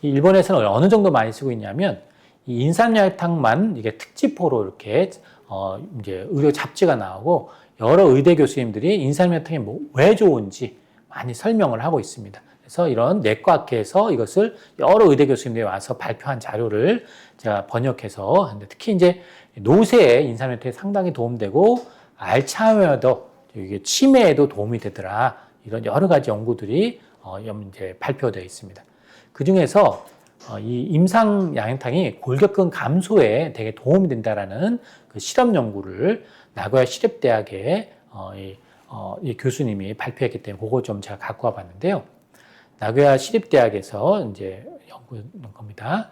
이 일본에서는 어느 정도 많이 쓰고 있냐면 이 인삼양탕만 이게 특지포로 이렇게 이제 의료 잡지가 나오고 여러 의대 교수님들이 인삼양탕이 왜 좋은지 많이 설명을 하고 있습니다. 그래서 이런 내과학회에서 이것을 여러 의대 교수님들이 와서 발표한 자료를 제가 번역해서 하는데 특히 이제 노쇠에 인삼양탕이 상당히 도움되고 알츠하이머도 이게 치매에도 도움이 되더라. 이런 여러 가지 연구들이 이제 발표되어 있습니다. 그 중에서 이 임상양탕이 골격근 감소에 되게 도움이 된다라는 그 실험 연구를 나고야 시립대학의 이 교수님이 발표했기 때문에 그거 좀 제가 갖고 와봤는데요. 나고야 시립대학에서 이제 연구한 겁니다.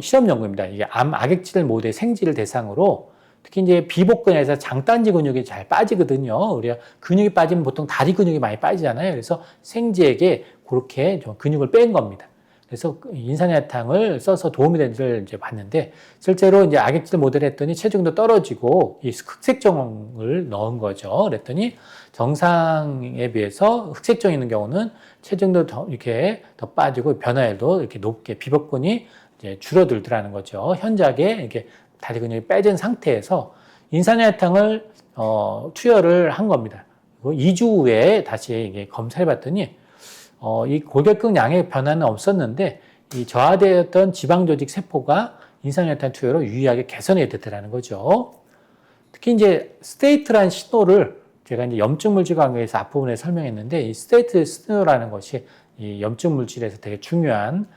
실험 연구입니다. 이게 암 악액질 모델 생쥐를 대상으로 특히 이제 비복근에서 장단지 근육이 잘 빠지거든요. 우리가 근육이 빠지면 보통 다리 근육이 많이 빠지잖아요. 그래서 생쥐에게 그렇게 좀 근육을 뺀 겁니다. 그래서 인삼양탕을 써서 도움이 된지를 이제 봤는데 실제로 이제 악액질 모델 했더니 체중도 떨어지고 이 흑색종을 넣은 거죠. 그랬더니 정상에 비해서 흑색종이 있는 경우는 체중도 이렇게 더 빠지고 변화율도 이렇게 높게 비복근이 이제 줄어들더라는 거죠. 현저하게 이렇게 다리 근육이 빼진 상태에서 인삼양탕을 투여를 한 겁니다. 그리고 2주 후에 다시 이게 검사해 봤더니 이 골격근 양의 변화는 없었는데 이 저하되었던 지방 조직 세포가 인삼양탕 투여로 유의하게 개선이 됐다는 거죠. 특히 이제 스테이트라는 신호를 제가 이제 염증 물질 관계에서 앞부분에 설명했는데 이 스테이트 신호라는 것이 이 염증 물질에서 되게 중요한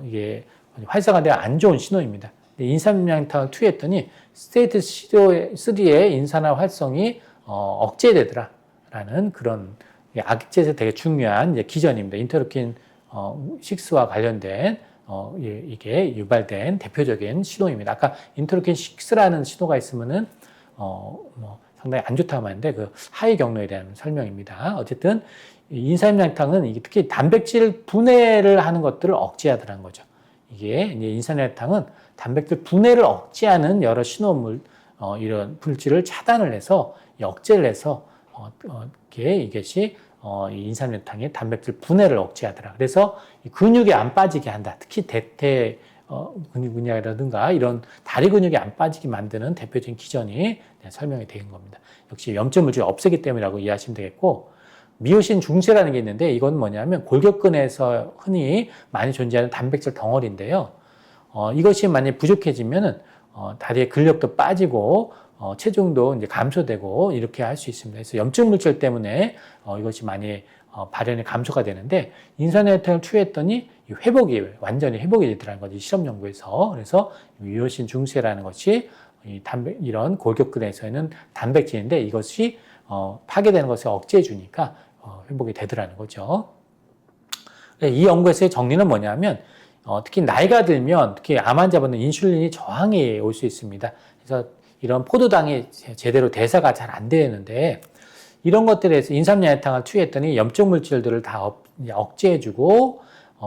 이게 활성화되어 안 좋은 신호입니다. 인삼양탕을 투여했더니 스테이트 3의 인산화 활성이 억제되더라라는 그런 악액질에서 되게 중요한 이제 기전입니다. 인터루킨 6와 관련된 이게 유발된 대표적인 신호입니다. 아까 인터루킨 6라는 신호가 있으면은 상당히 안 좋다고 하는데 그 하위 경로에 대한 설명입니다. 어쨌든 인삼양탕은 이게 특히 단백질 분해를 하는 것들을 억제하더라는 거죠. 이게 이제 인삼양탕은 단백질 분해를 억제하는 여러 신호물 이런 물질을 차단을 해서 억제를 해서 이것이 인삼양탕의 단백질 분해를 억제하더라. 그래서 근육이 안 빠지게 한다. 특히 대퇴 근육이라든가 이런 다리 근육이 안 빠지게 만드는 대표적인 기전이 설명이 된 겁니다. 역시 염증 물질을 없애기 때문이라고 이해하시면 되겠고 미오신 중세라는 게 있는데 이건 뭐냐면 골격근에서 흔히 많이 존재하는 단백질 덩어리인데요. 이것이 만약 부족해지면은 다리의 근력도 빠지고 체중도 이제 감소되고 이렇게 할 수 있습니다. 그래서 염증 물질 때문에 이것이 많이 발현이 감소가 되는데 인삼양탕을 투여했더니 회복이 완전히 회복이 되더라는 거지 실험 연구에서. 그래서 미오신 중세라는 것이 이런 골격근에서는 단백질인데 이것이 파괴되는 것을 억제해 주니까 회복이 되더라는 거죠. 이 연구에서의 정리는 뭐냐면 특히 나이가 들면 특히 암 환자분은 인슐린이 저항이 올 수 있습니다. 그래서 이런 포도당이 제대로 대사가 잘 안 되는데 이런 것들에서 인삼양탕을 투여했더니 염증 물질들을 다 억제해주고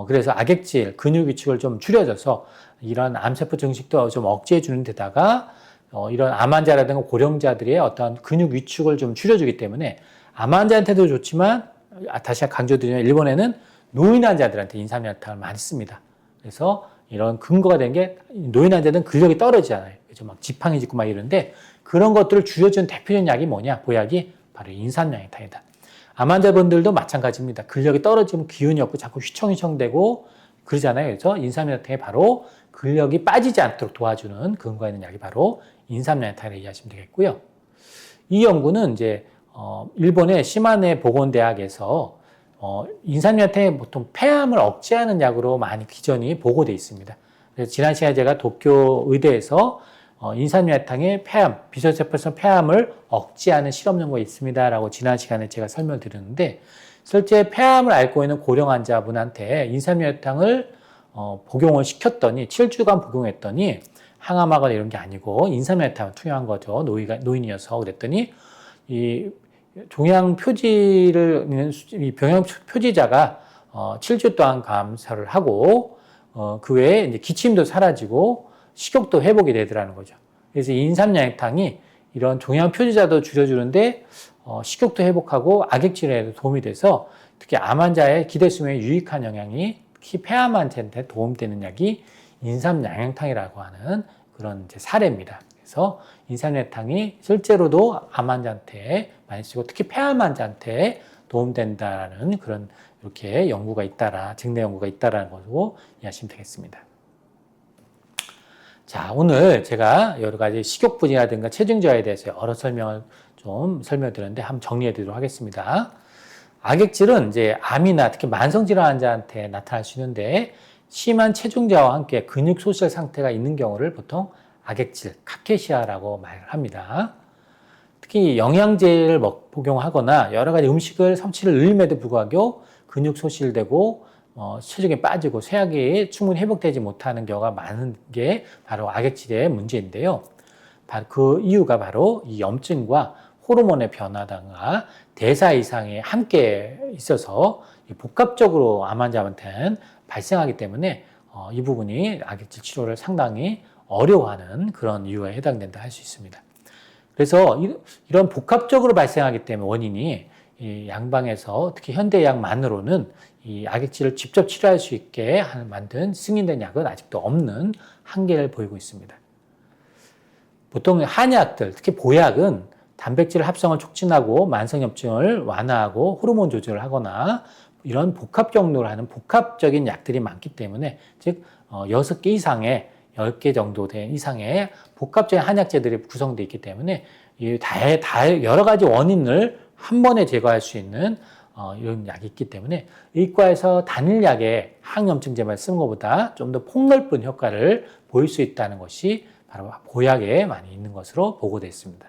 그래서 악액질 근육 위축을 좀 줄여줘서 이런 암세포 증식도 좀 억제해 주는 데다가 이런 암 환자라든가 고령자들의 어떤 근육 위축을 좀 줄여주기 때문에 암 환자한테도 좋지만 다시 강조드리면 일본에는 노인 환자들한테 인삼야탕을 많이 씁니다. 그래서 이런 근거가 된 게 노인 환자들은 근력이 떨어지잖아요. 그죠? 막 지팡이 짚고 막 이러는데 그런 것들을 줄여주는 대표적인 약이 뭐냐? 보약이 바로 인삼양탕이다. 암 환자분들도 마찬가지입니다. 근력이 떨어지면 기운이 없고 자꾸 휘청휘청대고 그러잖아요. 그래서 인삼양탕이 바로 근력이 빠지지 않도록 도와주는 근거가 있는 약이 바로 인삼양탕이라고 이해하시면 되겠고요. 이 연구는 이제 일본의 시마네 보건대학에서 인삼야탕이 보통 폐암을 억제하는 약으로 많이 기존이 보고되어 있습니다. 그래서 지난 시간에 제가 도쿄 의대에서 인삼야탕의 폐암, 비설세포성 폐암을 억제하는 실험 연구가 있습니다라고 지난 시간에 제가 설명을 드렸는데 실제 폐암을 앓고 있는 고령 환자분한테 인삼야탕을 복용을 시켰더니 7주간 복용했더니 항암하거나 이런 게 아니고 인삼야탕을 투여한 거죠. 노인이어서 그랬더니 이 종양 표지를 이 병양 표지자가 7주 동안 감사를 하고 그 외에 이제 기침도 사라지고 식욕도 회복이 되더라는 거죠. 그래서 인삼양탕이 이런 종양 표지자도 줄여주는데 식욕도 회복하고 악액 치료에도 도움이 돼서 특히 암 환자의 기대 수명에 유익한 영향이 특히 폐암 환자한테 도움되는 약이 인삼양탕이라고 하는 그런 이제 사례입니다. 그래서 인삼양탕이 실제로도 암 환자한테 많이 쓰고 특히 폐암 환자한테 도움된다는 그런 이렇게 연구가 있다라 증례 연구가 있다라는 것으로 이해하시면 되겠습니다. 자, 오늘 제가 여러 가지 식욕부진이라든가 체중 저하에 대해서 여러 설명을 좀 설명드렸는데 한번 정리해 드리도록 하겠습니다. 악액질은 이제 암이나 특히 만성질환 환자한테 나타날 수 있는데 심한 체중 저하와 함께 근육 소실 상태가 있는 경우를 보통 악액질, 카케시아라고 말을 합니다. 특히 영양제를 복용하거나 여러 가지 음식을 섭취를 늘림에도 불구하고 근육 소실되고 체중이 빠지고 쇠약이 충분히 회복되지 못하는 경우가 많은 게 바로 악액질의 문제인데요. 바로 그 이유가 바로 이 염증과 호르몬의 변화가 대사 이상에 함께 있어서 복합적으로 암 환자한테는 발생하기 때문에 이 부분이 악액질 치료를 상당히 어려워하는 그런 이유에 해당된다 할 수 있습니다. 그래서 이런 복합적으로 발생하기 때문에 원인이 이 양방에서 특히 현대약만으로는 이 악액질을 직접 치료할 수 있게 만든 승인된 약은 아직도 없는 한계를 보이고 있습니다. 보통 한약들, 특히 보약은 단백질 합성을 촉진하고 만성염증을 완화하고 호르몬 조절을 하거나 이런 복합 경로를 하는 복합적인 약들이 많기 때문에 즉 6개 이상의 10개 정도 된 이상의 복합적인 한약재들이 구성되어 있기 때문에 여러 가지 원인을 한 번에 제거할 수 있는 이런 약이 있기 때문에 의과에서 단일약에 항염증제만 쓰는 것보다 좀 더 폭넓은 효과를 보일 수 있다는 것이 바로 보약에 많이 있는 것으로 보고됐습니다.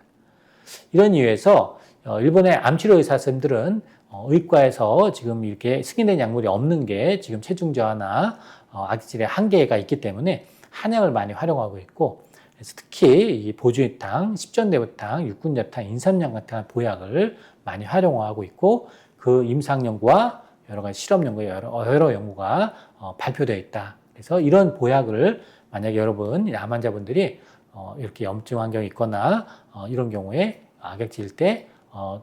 이런 이유에서 일본의 암치료 의사 선생님들은 의과에서 지금 이렇게 승인된 약물이 없는 게 지금 체중 저하나 악질의 한계가 있기 때문에 한약을 많이 활용하고 있고 그래서 특히 이 보주이탕, 십전대부탕, 육군자탕, 인삼양 같은 보약을 많이 활용하고 있고 그 임상 연구와 여러 가지 실험 연구, 여러 연구가 발표되어 있다. 그래서 이런 보약을 만약에 여러분 암 환자분들이 이렇게 염증 환경이 있거나 이런 경우에 악액질 때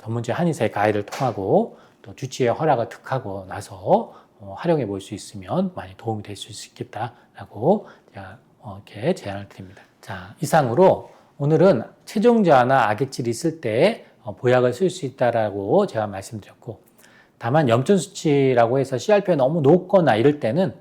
전문지 한의사의 가이드를 통하고 또 주치의 허락을 득하고 나서 활용해 볼 수 있으면 많이 도움이 될 수 있겠다라고 제가 이렇게 제안을 드립니다. 자, 이상으로 오늘은 체중 저하나 악액질이 있을 때 보약을 쓸 수 있다라고 제가 말씀드렸고 다만 염증 수치라고 해서 CRP가 너무 높거나 이럴 때는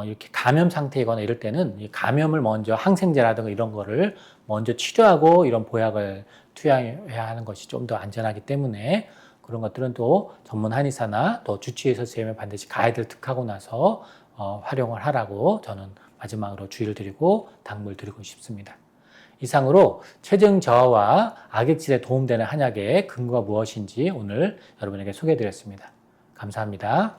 이렇게 감염 상태이거나 이럴 때는 이 감염을 먼저 항생제라든가 이런 거를 먼저 치료하고 이런 보약을 투여해야 하는 것이 좀 더 안전하기 때문에 그런 것들은 또 전문 한의사나 또 주치의 선생님을 반드시 가이드를 득하고 나서 활용을 하라고 저는 마지막으로 주의를 드리고 당부를 드리고 싶습니다. 이상으로 체중 저하와 악액질에 도움되는 한약의 근거가 무엇인지 오늘 여러분에게 소개해 드렸습니다. 감사합니다.